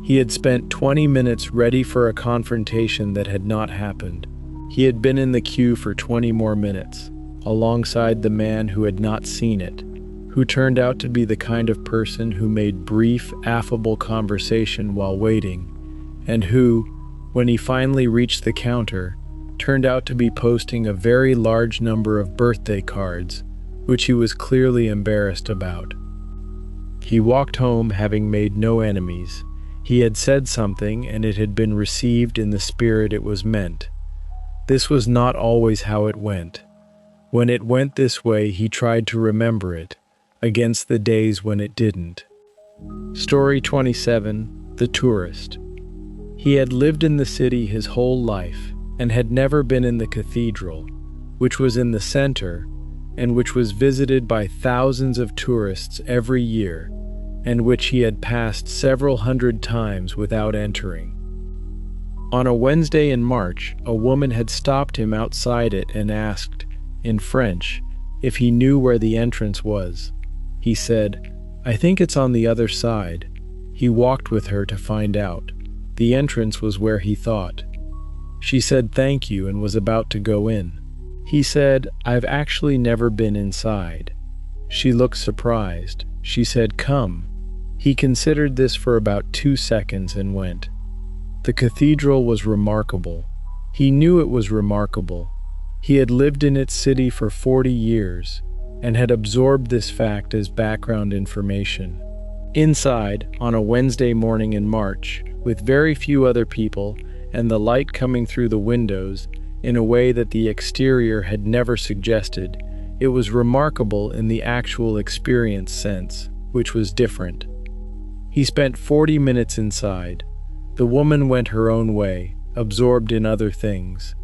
He had spent 20 minutes ready for a confrontation that had not happened. He had been in the queue for 20 more minutes, alongside the man who had not seen it, who turned out to be the kind of person who made brief, affable conversation while waiting, and who, when he finally reached the counter, turned out to be posting a very large number of birthday cards, which he was clearly embarrassed about. He walked home having made no enemies. He had said something and it had been received in the spirit it was meant. This was not always how it went. When it went this way, he tried to remember it, against the days when it didn't. Story 27. The Tourist. He had lived in the city his whole life and had never been in the cathedral, which was in the center and which was visited by thousands of tourists every year, and which he had passed several hundred times without entering. On a Wednesday in March, a woman had stopped him outside it and asked, in French, if he knew where the entrance was. He said, "I think it's on the other side." He walked with her to find out. The entrance was where he thought. She said thank you and was about to go in. He said, "I've actually never been inside." She looked surprised. She said, "Come." He considered this for about 2 seconds and went. The cathedral was remarkable. He knew it was remarkable. He had lived in its city for 40 years and had absorbed this fact as background information. Inside, on a Wednesday morning in March, with very few other people and the light coming through the windows in a way that the exterior had never suggested, it was remarkable in the actual experience sense, which was different. He spent 40 minutes inside. The woman went her own way, absorbed in other things.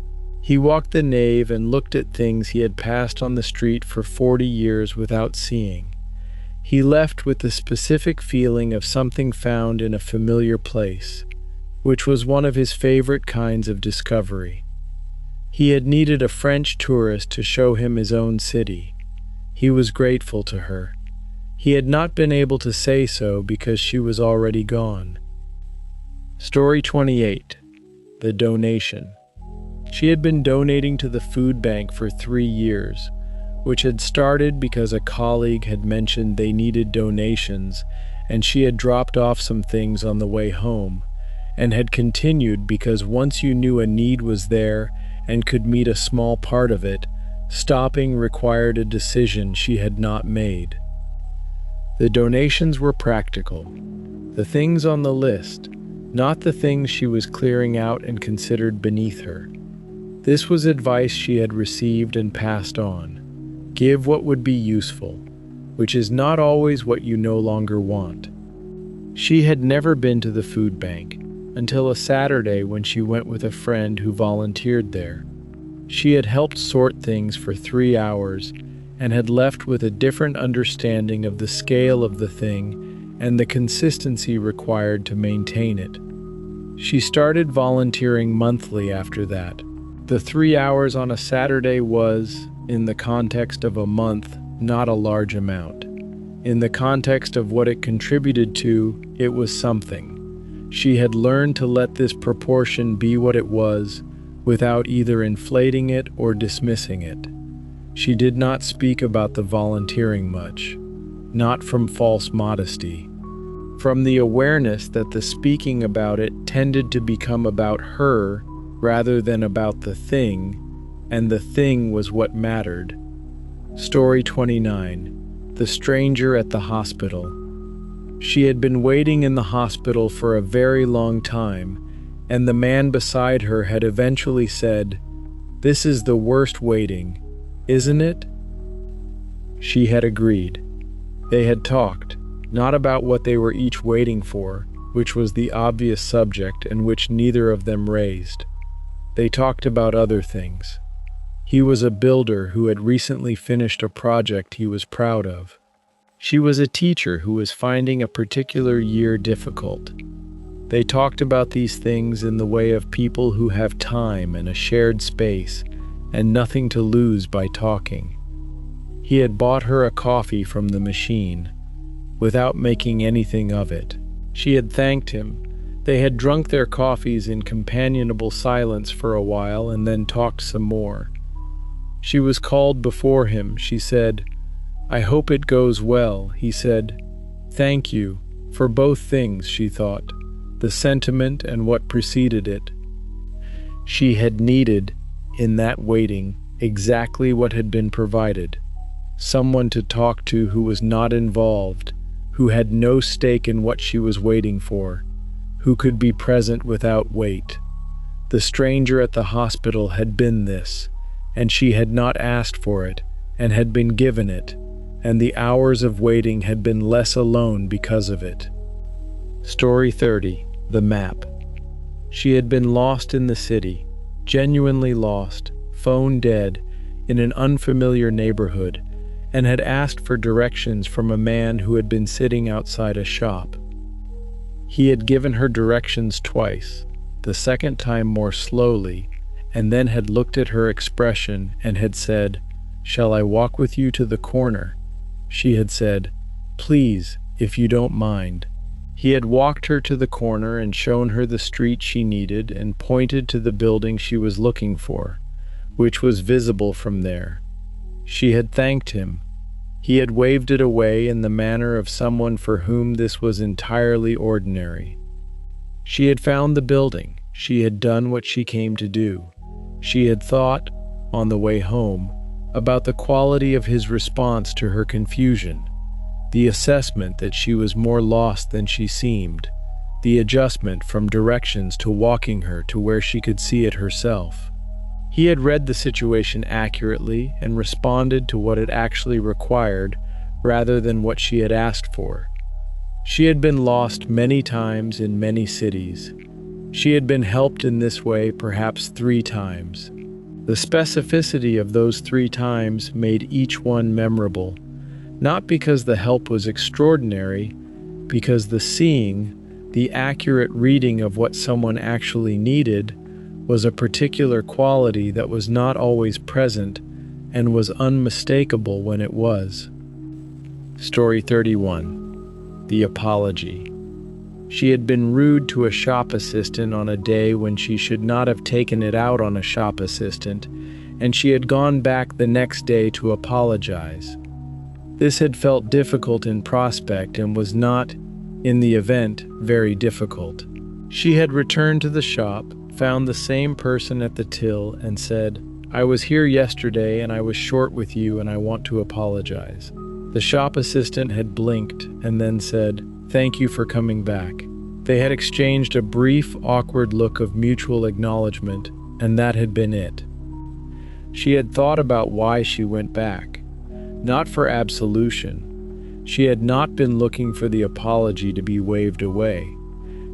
He walked the nave and looked at things he had passed on the street for 40 years without seeing. He left with the specific feeling of something found in a familiar place, which was one of his favorite kinds of discovery. He had needed a French tourist to show him his own city. He was grateful to her. He had not been able to say so because she was already gone. Story 28. The Donation. She had been donating to the food bank for 3 years, which had started because a colleague had mentioned they needed donations and she had dropped off some things on the way home, and had continued because once you knew a need was there and could meet a small part of it, stopping required a decision she had not made. The donations were practical, the things on the list, not the things she was clearing out and considered beneath her. This was advice she had received and passed on. Give what would be useful, which is not always what you no longer want. She had never been to the food bank until a Saturday when she went with a friend who volunteered there. She had helped sort things for 3 hours and had left with a different understanding of the scale of the thing and the consistency required to maintain it. She started volunteering monthly after that. The 3 hours on a Saturday was, in the context of a month, not a large amount. In the context of what it contributed to, it was something. She had learned to let this proportion be what it was, without either inflating it or dismissing it. She did not speak about the volunteering much, not from false modesty, from the awareness that the speaking about it tended to become about her rather than about the thing, and the thing was what mattered. Story 29. The Stranger at the Hospital. She had been waiting in the hospital for a very long time, and the man beside her had eventually said, "This is the worst waiting, isn't it?" She had agreed. They had talked, not about what they were each waiting for, which was the obvious subject and which neither of them raised. They talked about other things. He was a builder who had recently finished a project he was proud of. She was a teacher who was finding a particular year difficult. They talked about these things in the way of people who have time and a shared space and nothing to lose by talking. He had bought her a coffee from the machine, without making anything of it. She had thanked him. They had drunk their coffees in companionable silence for a while and then talked some more. She was called before him. She said, "I hope it goes well," he said. "Thank you, for both things," she thought, the sentiment and what preceded it. She had needed, in that waiting, exactly what had been provided. Someone to talk to who was not involved, who had no stake in what she was waiting for, who could be present without wait. The stranger at the hospital had been this, and she had not asked for it, and had been given it, and the hours of waiting had been less alone because of it. Story 30. The Map. She had been lost in the city, genuinely lost, phone dead, in an unfamiliar neighborhood, and had asked for directions from a man who had been sitting outside a shop. He had given her directions twice, the second time more slowly, and then had looked at her expression and had said, "Shall I walk with you to the corner?" She had said, "Please, if you don't mind." He had walked her to the corner and shown her the street she needed and pointed to the building she was looking for, which was visible from there. She had thanked him. He had waved it away in the manner of someone for whom this was entirely ordinary. She had found the building. She had done what she came to do. She had thought, on the way home, about the quality of his response to her confusion, the assessment that she was more lost than she seemed, the adjustment from directions to walking her to where she could see it herself. He had read the situation accurately and responded to what it actually required rather than what she had asked for. She had been lost many times in many cities. She had been helped in this way perhaps 3 times. The specificity of those 3 times made each one memorable, not because the help was extraordinary, because the seeing, the accurate reading of what someone actually needed, was a particular quality that was not always present and was unmistakable when it was. Story 31. The Apology. She had been rude to a shop assistant on a day when she should not have taken it out on a shop assistant, and she had gone back the next day to apologize. This had felt difficult in prospect and was not, in the event, very difficult. She had returned to the shop, found the same person at the till, and said, "I was here yesterday and I was short with you and I want to apologize." The shop assistant had blinked and then said, "Thank you for coming back." They had exchanged a brief, awkward look of mutual acknowledgement, and that had been it. She had thought about why she went back. Not for absolution. She had not been looking for the apology to be waved away.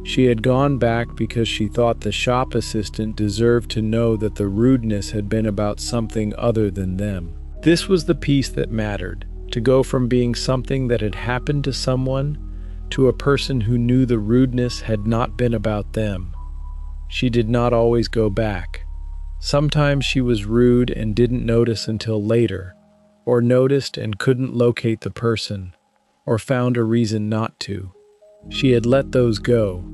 She had gone back because she thought the shop assistant deserved to know that the rudeness had been about something other than them. This was the piece that mattered, to go from being something that had happened to someone to a person who knew the rudeness had not been about them. She did not always go back. Sometimes she was rude and didn't notice until later, or noticed and couldn't locate the person, or found a reason not to. She had let those go.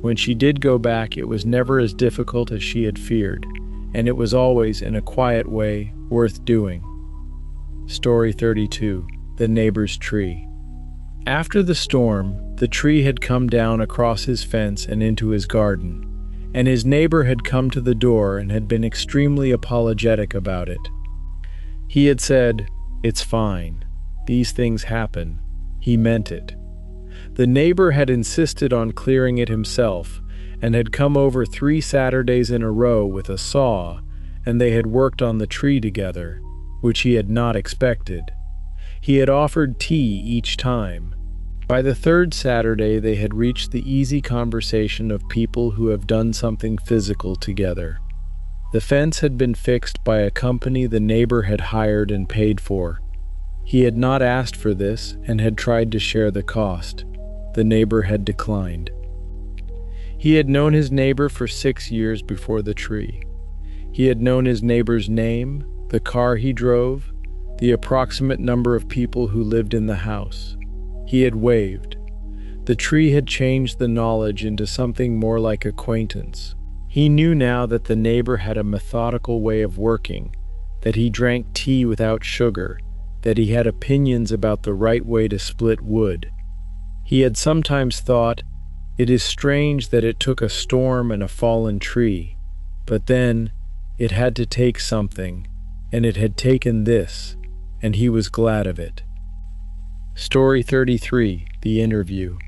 When she did go back, it was never as difficult as she had feared, and it was always, in a quiet way, worth doing. Story 32. The Neighbor's Tree. After the storm, the tree had come down across his fence and into his garden, and his neighbor had come to the door and had been extremely apologetic about it. He had said, "It's fine. These things happen." He meant it. The neighbor had insisted on clearing it himself and had come over 3 Saturdays in a row with a saw, and they had worked on the tree together, which he had not expected. He had offered tea each time. By the 3rd Saturday, they had reached the easy conversation of people who have done something physical together. The fence had been fixed by a company the neighbor had hired and paid for. He had not asked for this and had tried to share the cost. The neighbor had declined. He had known his neighbor for 6 years before the tree. He had known his neighbor's name, the car he drove, the approximate number of people who lived in the house. He had waved. The tree had changed the knowledge into something more like acquaintance. He knew now that the neighbor had a methodical way of working, that he drank tea without sugar, that he had opinions about the right way to split wood. He had sometimes thought, "It is strange that it took a storm and a fallen tree, but then it had to take something, and it had taken this, and he was glad of it." Story 33. The Interview.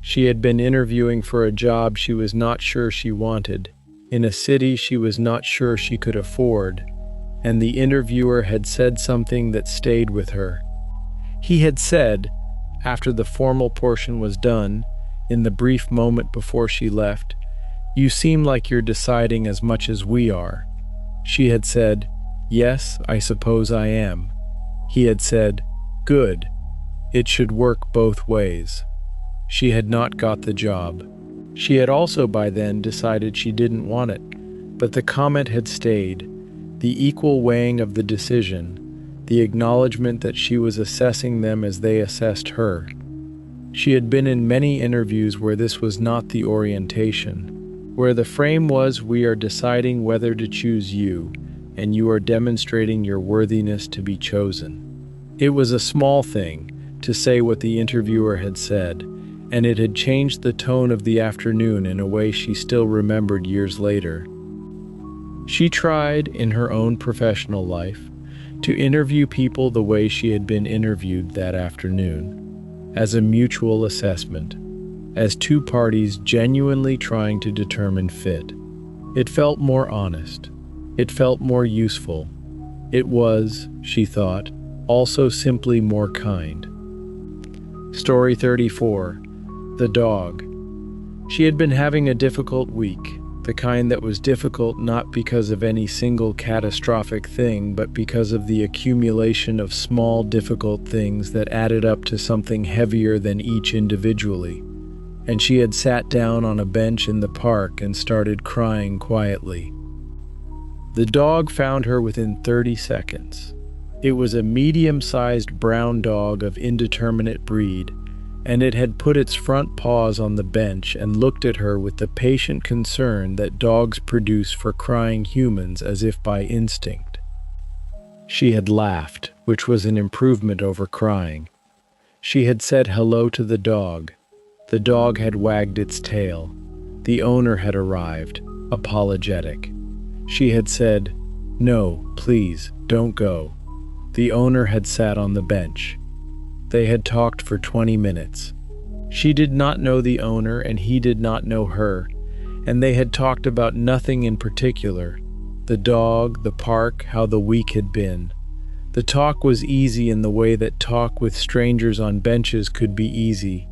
She had been interviewing for a job she was not sure she wanted, in a city she was not sure she could afford, and the interviewer had said something that stayed with her. He had said, after the formal portion was done, in the brief moment before she left, "You seem like you're deciding as much as we are." She had said, "Yes, I suppose I am." He had said, "Good. It should work both ways." She had not got the job. She had also by then decided she didn't want it, but the comment had stayed, the equal weighing of the decision, the acknowledgement that she was assessing them as they assessed her. She had been in many interviews where this was not the orientation, where the frame was, "We are deciding whether to choose you, and you are demonstrating your worthiness to be chosen." It was a small thing to say what the interviewer had said, and it had changed the tone of the afternoon in a way she still remembered years later. She tried, in her own professional life, to interview people the way she had been interviewed that afternoon, as a mutual assessment, as two parties genuinely trying to determine fit. It felt more honest. It felt more useful. It was, she thought, also simply more kind. Story 34. The Dog. She had been having a difficult week, the kind that was difficult not because of any single catastrophic thing, but because of the accumulation of small, difficult things that added up to something heavier than each individually. And she had sat down on a bench in the park and started crying quietly. The dog found her within 30 seconds. It was a medium-sized brown dog of indeterminate breed, and it had put its front paws on the bench and looked at her with the patient concern that dogs produce for crying humans as if by instinct. She had laughed, which was an improvement over crying. She had said hello to the dog. The dog had wagged its tail. The owner had arrived, apologetic. She had said, "No, please, don't go." The owner had sat on the bench. They had talked for 20 minutes. She did not know the owner and he did not know her, and they had talked about nothing in particular. The dog, the park, how the week had been. The talk was easy in the way that talk with strangers on benches could be easy,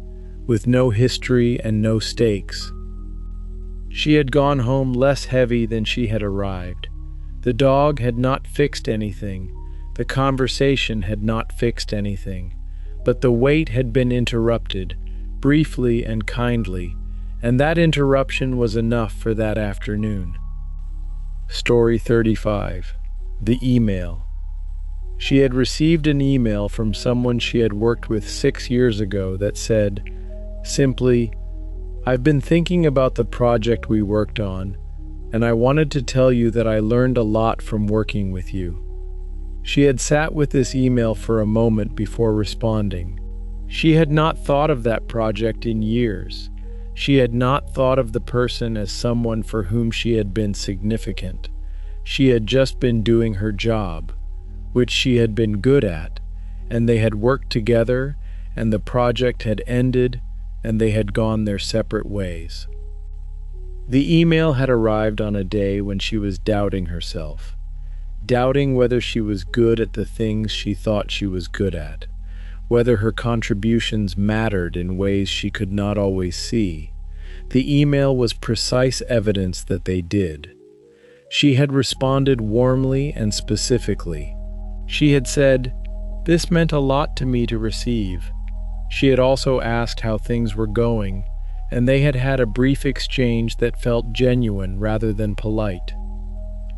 with no history and no stakes. She had gone home less heavy than she had arrived. The dog had not fixed anything. The conversation had not fixed anything. But the wait had been interrupted, briefly and kindly, and that interruption was enough for that afternoon. Story 35. The email. She had received an email from someone she had worked with 6 years ago that said, simply, "I've been thinking about the project we worked on, and I wanted to tell you that I learned a lot from working with you." She had sat with this email for a moment before responding. She had not thought of that project in years. She had not thought of the person as someone for whom she had been significant. She had just been doing her job, which she had been good at, and they had worked together, and the project had ended, and they had gone their separate ways. The email had arrived on a day when she was doubting herself, doubting whether she was good at the things she thought she was good at, whether her contributions mattered in ways she could not always see. The email was precise evidence that they did. She had responded warmly and specifically. She had said, "This meant a lot to me to receive." She had also asked how things were going, and they had had a brief exchange that felt genuine rather than polite.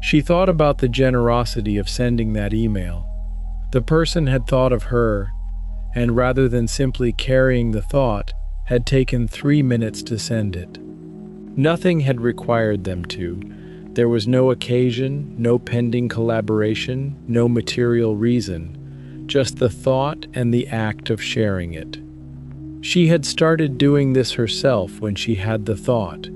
She thought about the generosity of sending that email. The person had thought of her, and rather than simply carrying the thought, had taken 3 minutes to send it. Nothing had required them to. There was no occasion, no pending collaboration, no material reason, just the thought and the act of sharing it. She had started doing this herself when she had the thought.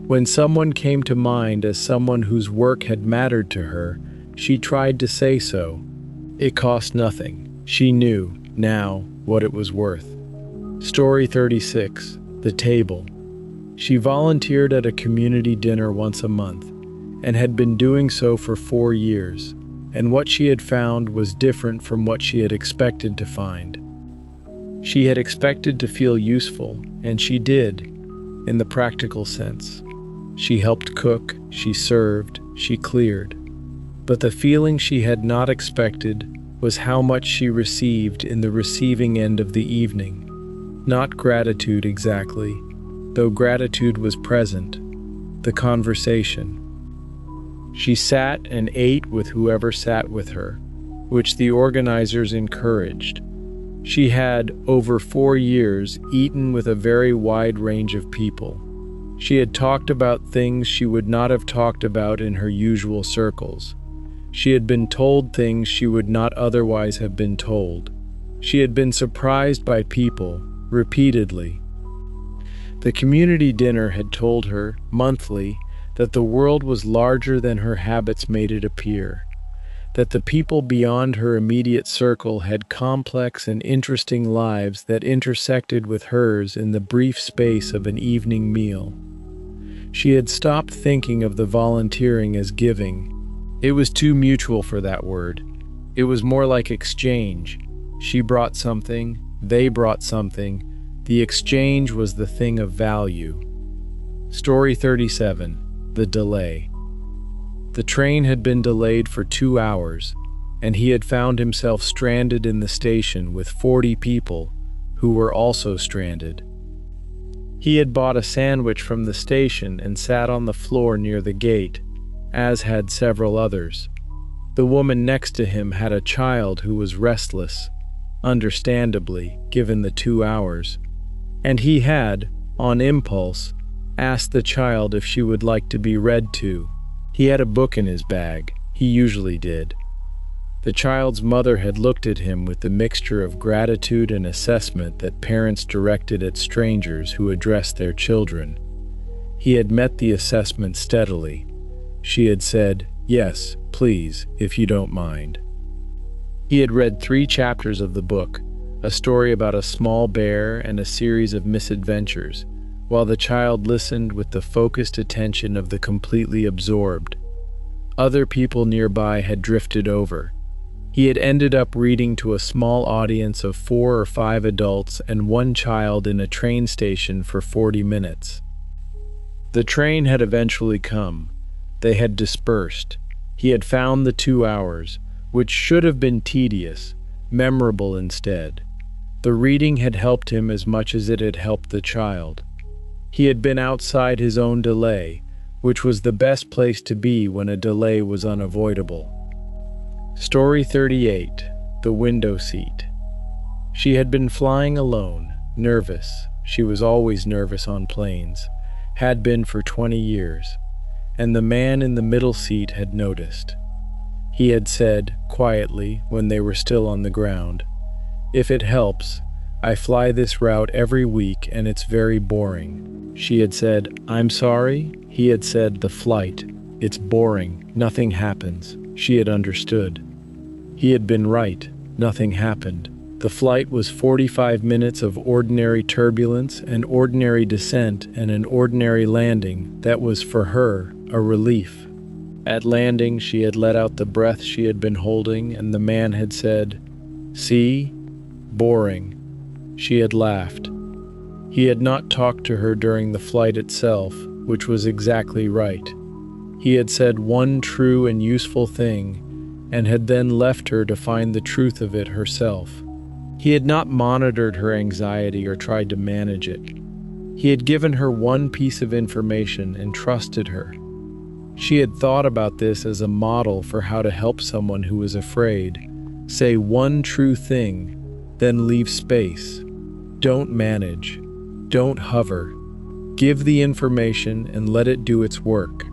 When someone came to mind as someone whose work had mattered to her, she tried to say so. It cost nothing. She knew, now, what it was worth. Story 36. The Table. She volunteered at a community dinner once a month, and had been doing so for 4 years, and what she had found was different from what she had expected to find. She had expected to feel useful, and she did, in the practical sense. She helped cook, she served, she cleared. But the feeling she had not expected was how much she received in the receiving end of the evening. Not gratitude exactly, though gratitude was present. The conversation. She sat and ate with whoever sat with her, which the organizers encouraged. She had, over 4 years, eaten with a very wide range of people. She had talked about things she would not have talked about in her usual circles. She had been told things she would not otherwise have been told. She had been surprised by people, repeatedly. The community dinner had told her, monthly, that the world was larger than her habits made it appear, that the people beyond her immediate circle had complex and interesting lives that intersected with hers in the brief space of an evening meal. She had stopped thinking of the volunteering as giving. It was too mutual for that word. It was more like exchange. She brought something, they brought something. The exchange was the thing of value. Story 37. The Delay. The train had been delayed for 2 hours, and he had found himself stranded in the station with 40 people who were also stranded. He had bought a sandwich from the station and sat on the floor near the gate, as had several others. The woman next to him had a child who was restless, understandably, given the 2 hours, and he had, on impulse, asked the child if she would like to be read to. He had a book in his bag. He usually did. The child's mother had looked at him with the mixture of gratitude and assessment that parents directed at strangers who addressed their children. He had met the assessment steadily. She had said, "Yes, please, if you don't mind." He had read 3 chapters of the book, a story about a small bear and a series of misadventures, while the child listened with the focused attention of the completely absorbed. Other people nearby had drifted over. He had ended up reading to a small audience of 4 or 5 adults and 1 child in a train station for 40 minutes. The train had eventually come. They had dispersed. He had found the 2 hours, which should have been tedious, memorable instead. The reading had helped him as much as it had helped the child. He had been outside his own delay, which was the best place to be when a delay was unavoidable. Story 38. The Window Seat. She had been flying alone, nervous. She was always nervous on planes, had been for 20 years, and the man in the middle seat had noticed. He had said, quietly, when they were still on the ground, "If it helps, I fly this route every week and it's very boring." She had said, "I'm sorry." He had said, "The flight. It's boring. Nothing happens." She had understood. He had been right. Nothing happened. The flight was 45 minutes of ordinary turbulence, an ordinary descent, and an ordinary landing that was, for her, a relief. At landing, she had let out the breath she had been holding, and the man had said, "See? Boring." She had laughed. He had not talked to her during the flight itself, which was exactly right. He had said one true and useful thing, and had then left her to find the truth of it herself. He had not monitored her anxiety or tried to manage it. He had given her one piece of information and trusted her. She had thought about this as a model for how to help someone who was afraid. Say one true thing, then leave space. Don't manage. Don't hover. Give the information and let it do its work.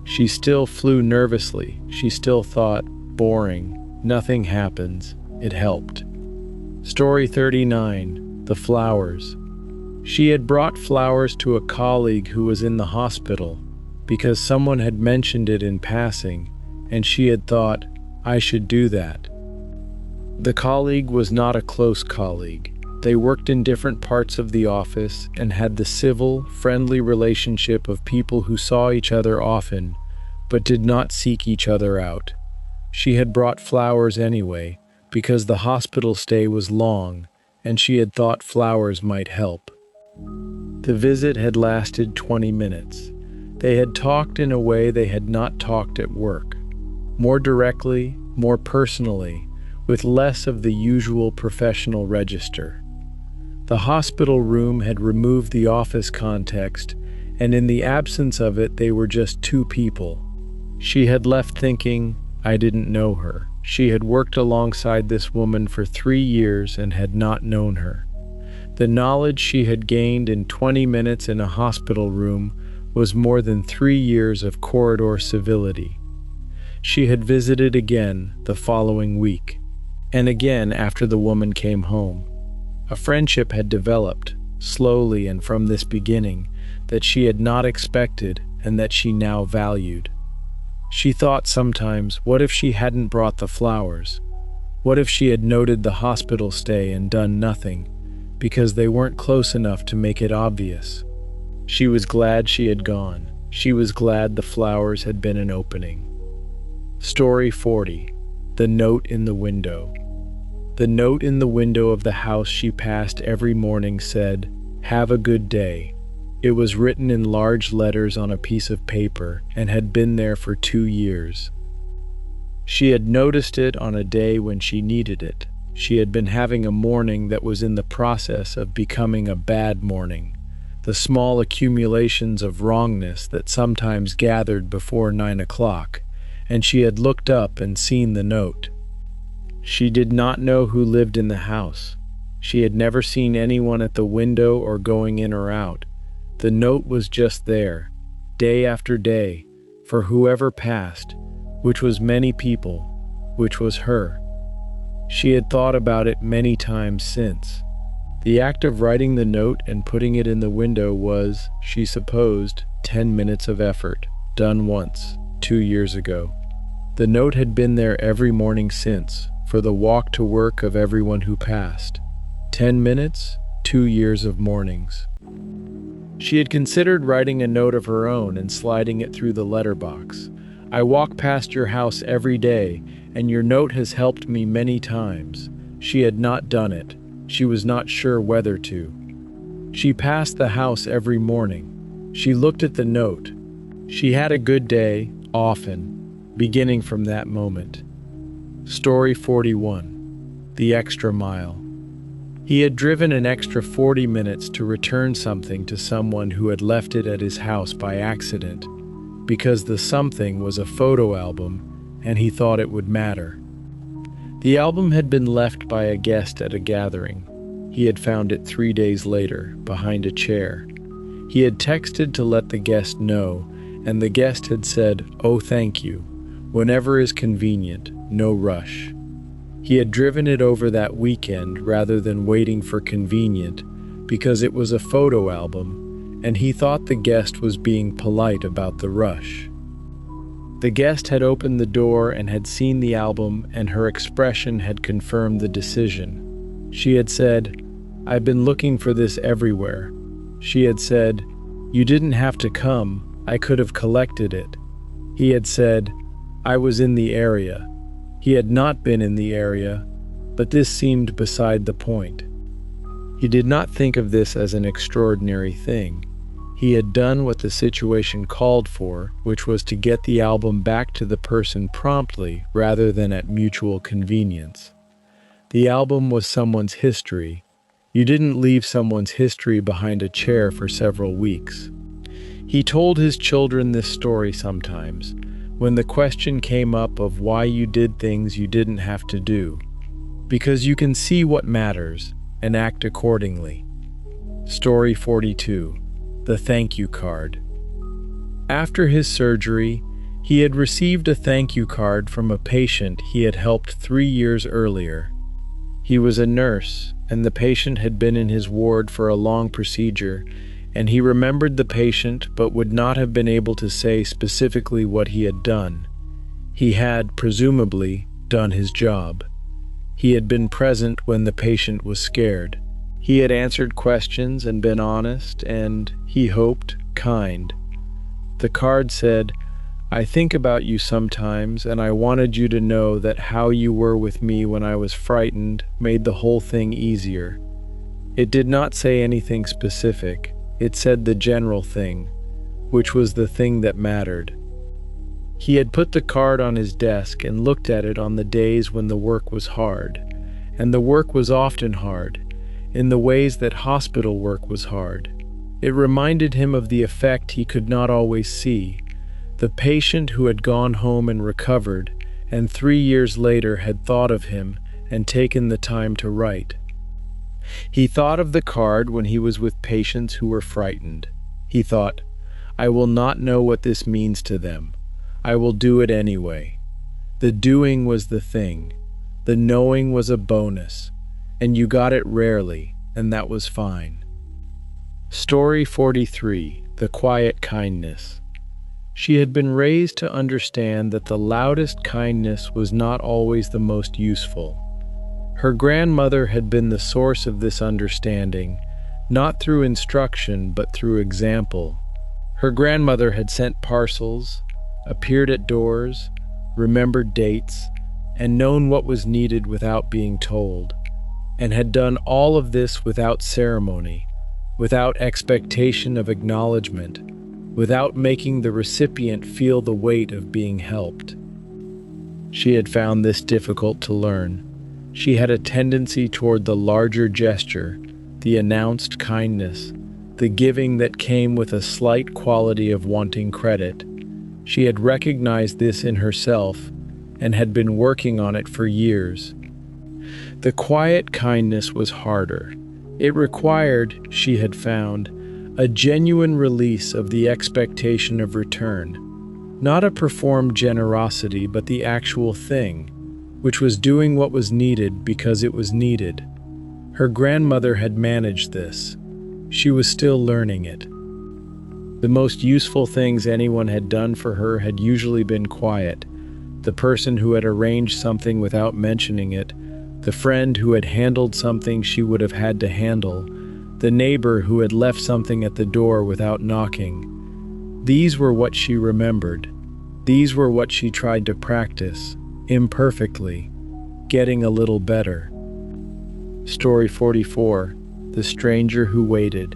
She still flew nervously. She still thought, boring. Nothing happens. It helped. Story 39. The Flowers. She had brought flowers to a colleague who was in the hospital because someone had mentioned it in passing, and she had thought, I should do that. The colleague was not a close colleague. They worked in different parts of the office and had the civil, friendly relationship of people who saw each other often, but did not seek each other out. She had brought flowers anyway, because the hospital stay was long, and she had thought flowers might help. The visit had lasted 20 minutes. They had talked in a way they had not talked at work. More directly, more personally, with less of the usual professional register. The hospital room had removed the office context, and in the absence of it, they were just 2 people. She had left thinking, I didn't know her. She had worked alongside this woman for 3 years and had not known her. The knowledge she had gained in 20 minutes in a hospital room was more than 3 years of corridor civility. She had visited again the following week, and again after the woman came home. A friendship had developed, slowly and from this beginning, that she had not expected and that she now valued. She thought sometimes, what if she hadn't brought the flowers? What if she had noted the hospital stay and done nothing, because they weren't close enough to make it obvious? She was glad she had gone. She was glad the flowers had been an opening. Story 40. The Note in the Window. The note in the window of the house she passed every morning said, "Have a good day." It was written in large letters on a piece of paper and had been there for 2 years. She had noticed it on a day when she needed it. She had been having a morning that was in the process of becoming a bad morning. The small accumulations of wrongness that sometimes gathered before 9 o'clock, and she had looked up and seen the note. She did not know who lived in the house. She had never seen anyone at the window or going in or out. The note was just there, day after day, for whoever passed, which was many people, which was her. She had thought about it many times since. The act of writing the note and putting it in the window was, she supposed, 10 minutes of effort, done once, 2 years ago. The note had been there every morning since, for the walk to work of everyone who passed. 10 minutes, 2 years of mornings. She had considered writing a note of her own and sliding it through the letterbox. I walk past your house every day, and your note has helped me many times. She had not done it. She was not sure whether to. She passed the house every morning. She looked at the note. She had a good day, often, beginning from that moment. Story 41. The Extra Mile. He had driven an extra 40 minutes to return something to someone who had left it at his house by accident, because the something was a photo album, and he thought it would matter. The album had been left by a guest at a gathering. He had found it 3 days later, behind a chair. He had texted to let the guest know, and the guest had said, "Oh, thank you. Whenever is convenient, no rush." He had driven it over that weekend rather than waiting for convenient, because it was a photo album, and he thought the guest was being polite about the rush. The guest had opened the door and had seen the album, and her expression had confirmed the decision. She had said, "I've been looking for this everywhere." She had said, "You didn't have to come, I could have collected it." He had said, "I was in the area." He had not been in the area, but this seemed beside the point. He did not think of this as an extraordinary thing. He had done what the situation called for, which was to get the album back to the person promptly rather than at mutual convenience. The album was someone's history. You didn't leave someone's history behind a chair for several weeks. He told his children this story sometimes, when the question came up of why you did things you didn't have to do. Because you can see what matters and act accordingly. Story 42. The Thank You Card. After his surgery, he had received a thank you card from a patient he had helped 3 years earlier. He was a nurse, and the patient had been in his ward for a long procedure, and he remembered the patient but would not have been able to say specifically what he had done. He had, presumably, done his job. He had been present when the patient was scared. He had answered questions and been honest and, he hoped, kind. The card said, "I think about you sometimes, and I wanted you to know that how you were with me when I was frightened made the whole thing easier." It did not say anything specific. It said the general thing, which was the thing that mattered. He had put the card on his desk and looked at it on the days when the work was hard. And the work was often hard, in the ways that hospital work was hard. It reminded him of the effect he could not always see, the patient who had gone home and recovered, and 3 years later had thought of him and taken the time to write. He thought of the card when he was with patients who were frightened. He thought, "I will not know what this means to them. I will do it anyway." The doing was the thing. The knowing was a bonus, and you got it rarely, and that was fine. Story 43. The Quiet Kindness. She had been raised to understand that the loudest kindness was not always the most useful. Her grandmother had been the source of this understanding, not through instruction but through example. Her grandmother had sent parcels, appeared at doors, remembered dates, and known what was needed without being told, and had done all of this without ceremony, without expectation of acknowledgement, without making the recipient feel the weight of being helped. She had found this difficult to learn. She had a tendency toward the larger gesture, the announced kindness, the giving that came with a slight quality of wanting credit. She had recognized this in herself and had been working on it for years. The quiet kindness was harder. It required, she had found, a genuine release of the expectation of return. Not a performed generosity, but the actual thing. which was doing what was needed because it was needed. Her grandmother had managed this. She was still learning it. The most useful things anyone had done for her had usually been quiet. The person who had arranged something without mentioning it, the friend who had handled something she would have had to handle, the neighbor who had left something at the door without knocking. These were what she remembered. These were what she tried to practice, imperfectly, getting a little better. Story 44. The Stranger Who Waited.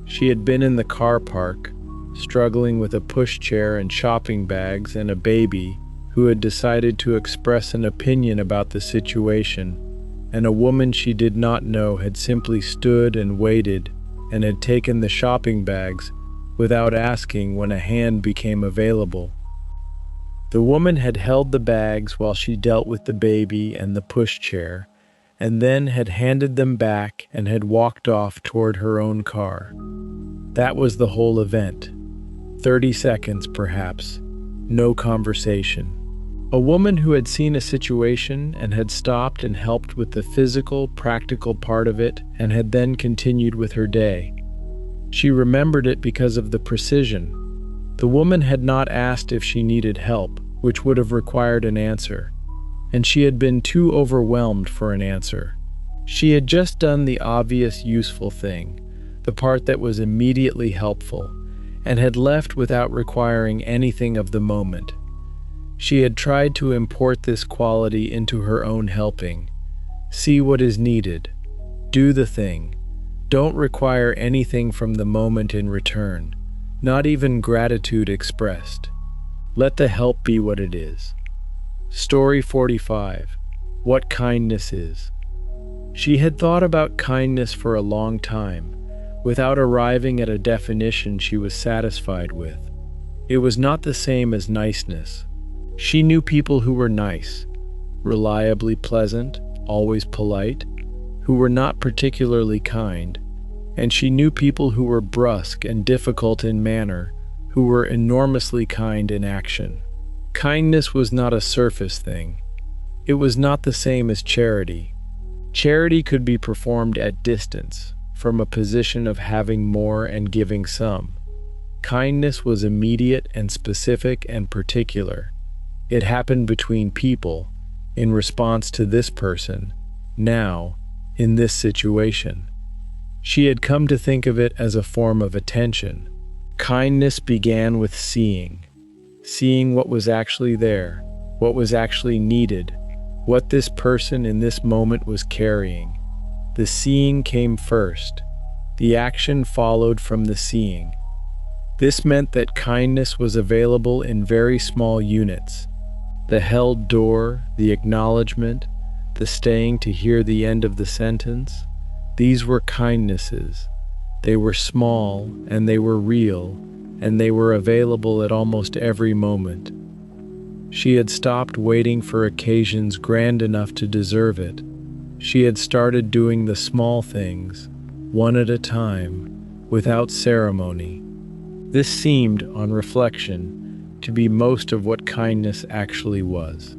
She had been in the car park, struggling with a pushchair and shopping bags and a baby who had decided to express an opinion about the situation, and a woman she did not know had simply stood and waited and had taken the shopping bags without asking when a hand became available. The woman had held the bags while she dealt with the baby and the pushchair, and then had handed them back and had walked off toward her own car. That was the whole event. 30 seconds, perhaps. No conversation. A woman who had seen a situation and had stopped and helped with the physical, practical part of it and had then continued with her day. She remembered it because of the precision. The woman had not asked if she needed help, which would have required an answer, and she had been too overwhelmed for an answer. She had just done the obvious, useful thing, the part that was immediately helpful, and had left without requiring anything of the moment. She had tried to import this quality into her own helping. See what is needed. Do the thing. Don't require anything from the moment in return, not even gratitude expressed. Let the help be what it is. Story 45. What kindness is. She had thought about kindness for a long time, without arriving at a definition she was satisfied with. It was not the same as niceness. She knew people who were nice, reliably pleasant, always polite, who were not particularly kind, and she knew people who were brusque and difficult in manner, who were enormously kind in action. Kindness was not a surface thing. It was not the same as charity. Charity could be performed at distance, from a position of having more and giving some. Kindness was immediate and specific and particular. It happened between people, in response to this person, now, in this situation. She had come to think of it as a form of attention. Kindness began with seeing what was actually there, what was actually needed, what this person in this moment was carrying. The seeing came first. The action followed from the seeing. This meant that kindness was available in very small units. The held door, the acknowledgement, the staying to hear the end of the sentence, these were kindnesses. They were small, and they were real, and they were available at almost every moment. She had stopped waiting for occasions grand enough to deserve it. She had started doing the small things, one at a time, without ceremony. This seemed, on reflection, to be most of what kindness actually was.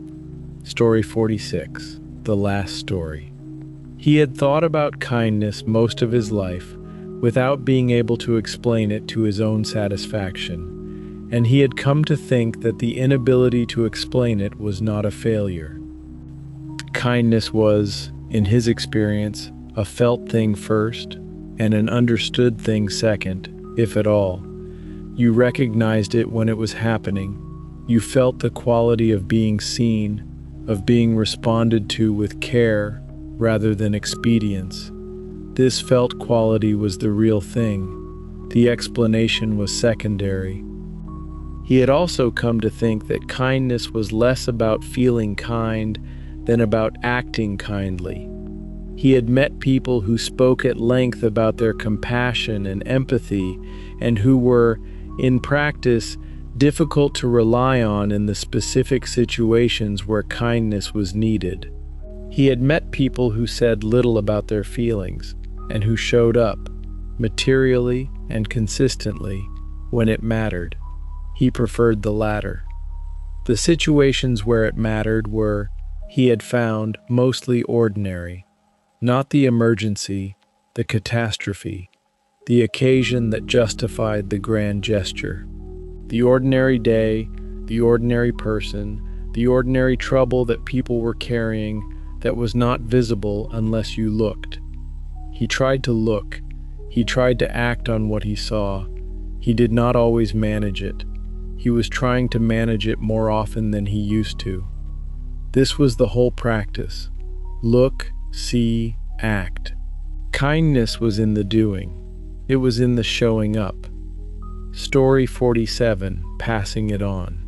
Story 46. The last story. He had thought about kindness most of his life without being able to explain it to his own satisfaction, and he had come to think that the inability to explain it was not a failure. Kindness was, in his experience, a felt thing first and an understood thing second, if at all. You recognized it when it was happening. You felt the quality of being seen, of being responded to with care rather than expedience. This felt quality was the real thing. The explanation was secondary. He had also come to think that kindness was less about feeling kind than about acting kindly. He had met people who spoke at length about their compassion and empathy and who were, in practice, difficult to rely on in the specific situations where kindness was needed. He had met people who said little about their feelings and who showed up, materially and consistently, when it mattered. He preferred the latter. The situations where it mattered were he had found mostly ordinary, not the emergency, the catastrophe, the occasion that justified the grand gesture. The ordinary day, the ordinary person, the ordinary trouble that people were carrying that was not visible unless you looked. He tried to look. He tried to act on what he saw. He did not always manage it. He was trying to manage it more often than he used to. This was the whole practice. Look, see, act. Kindness was in the doing. It was in the showing up. Story 47, passing it on.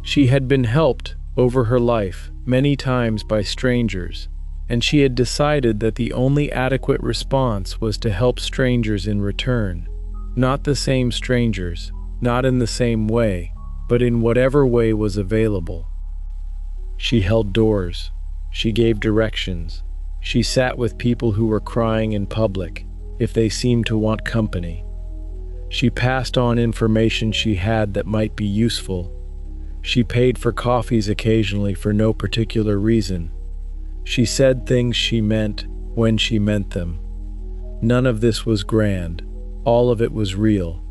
She had been helped over her life many times by strangers, and she had decided that the only adequate response was to help strangers in return. Not the same strangers, not in the same way, but in whatever way was available. She held doors. She gave directions. She sat with people who were crying in public, if they seemed to want company. She passed on information she had that might be useful. She paid for coffees occasionally for no particular reason. She said things she meant when she meant them. None of this was grand. All of it was real.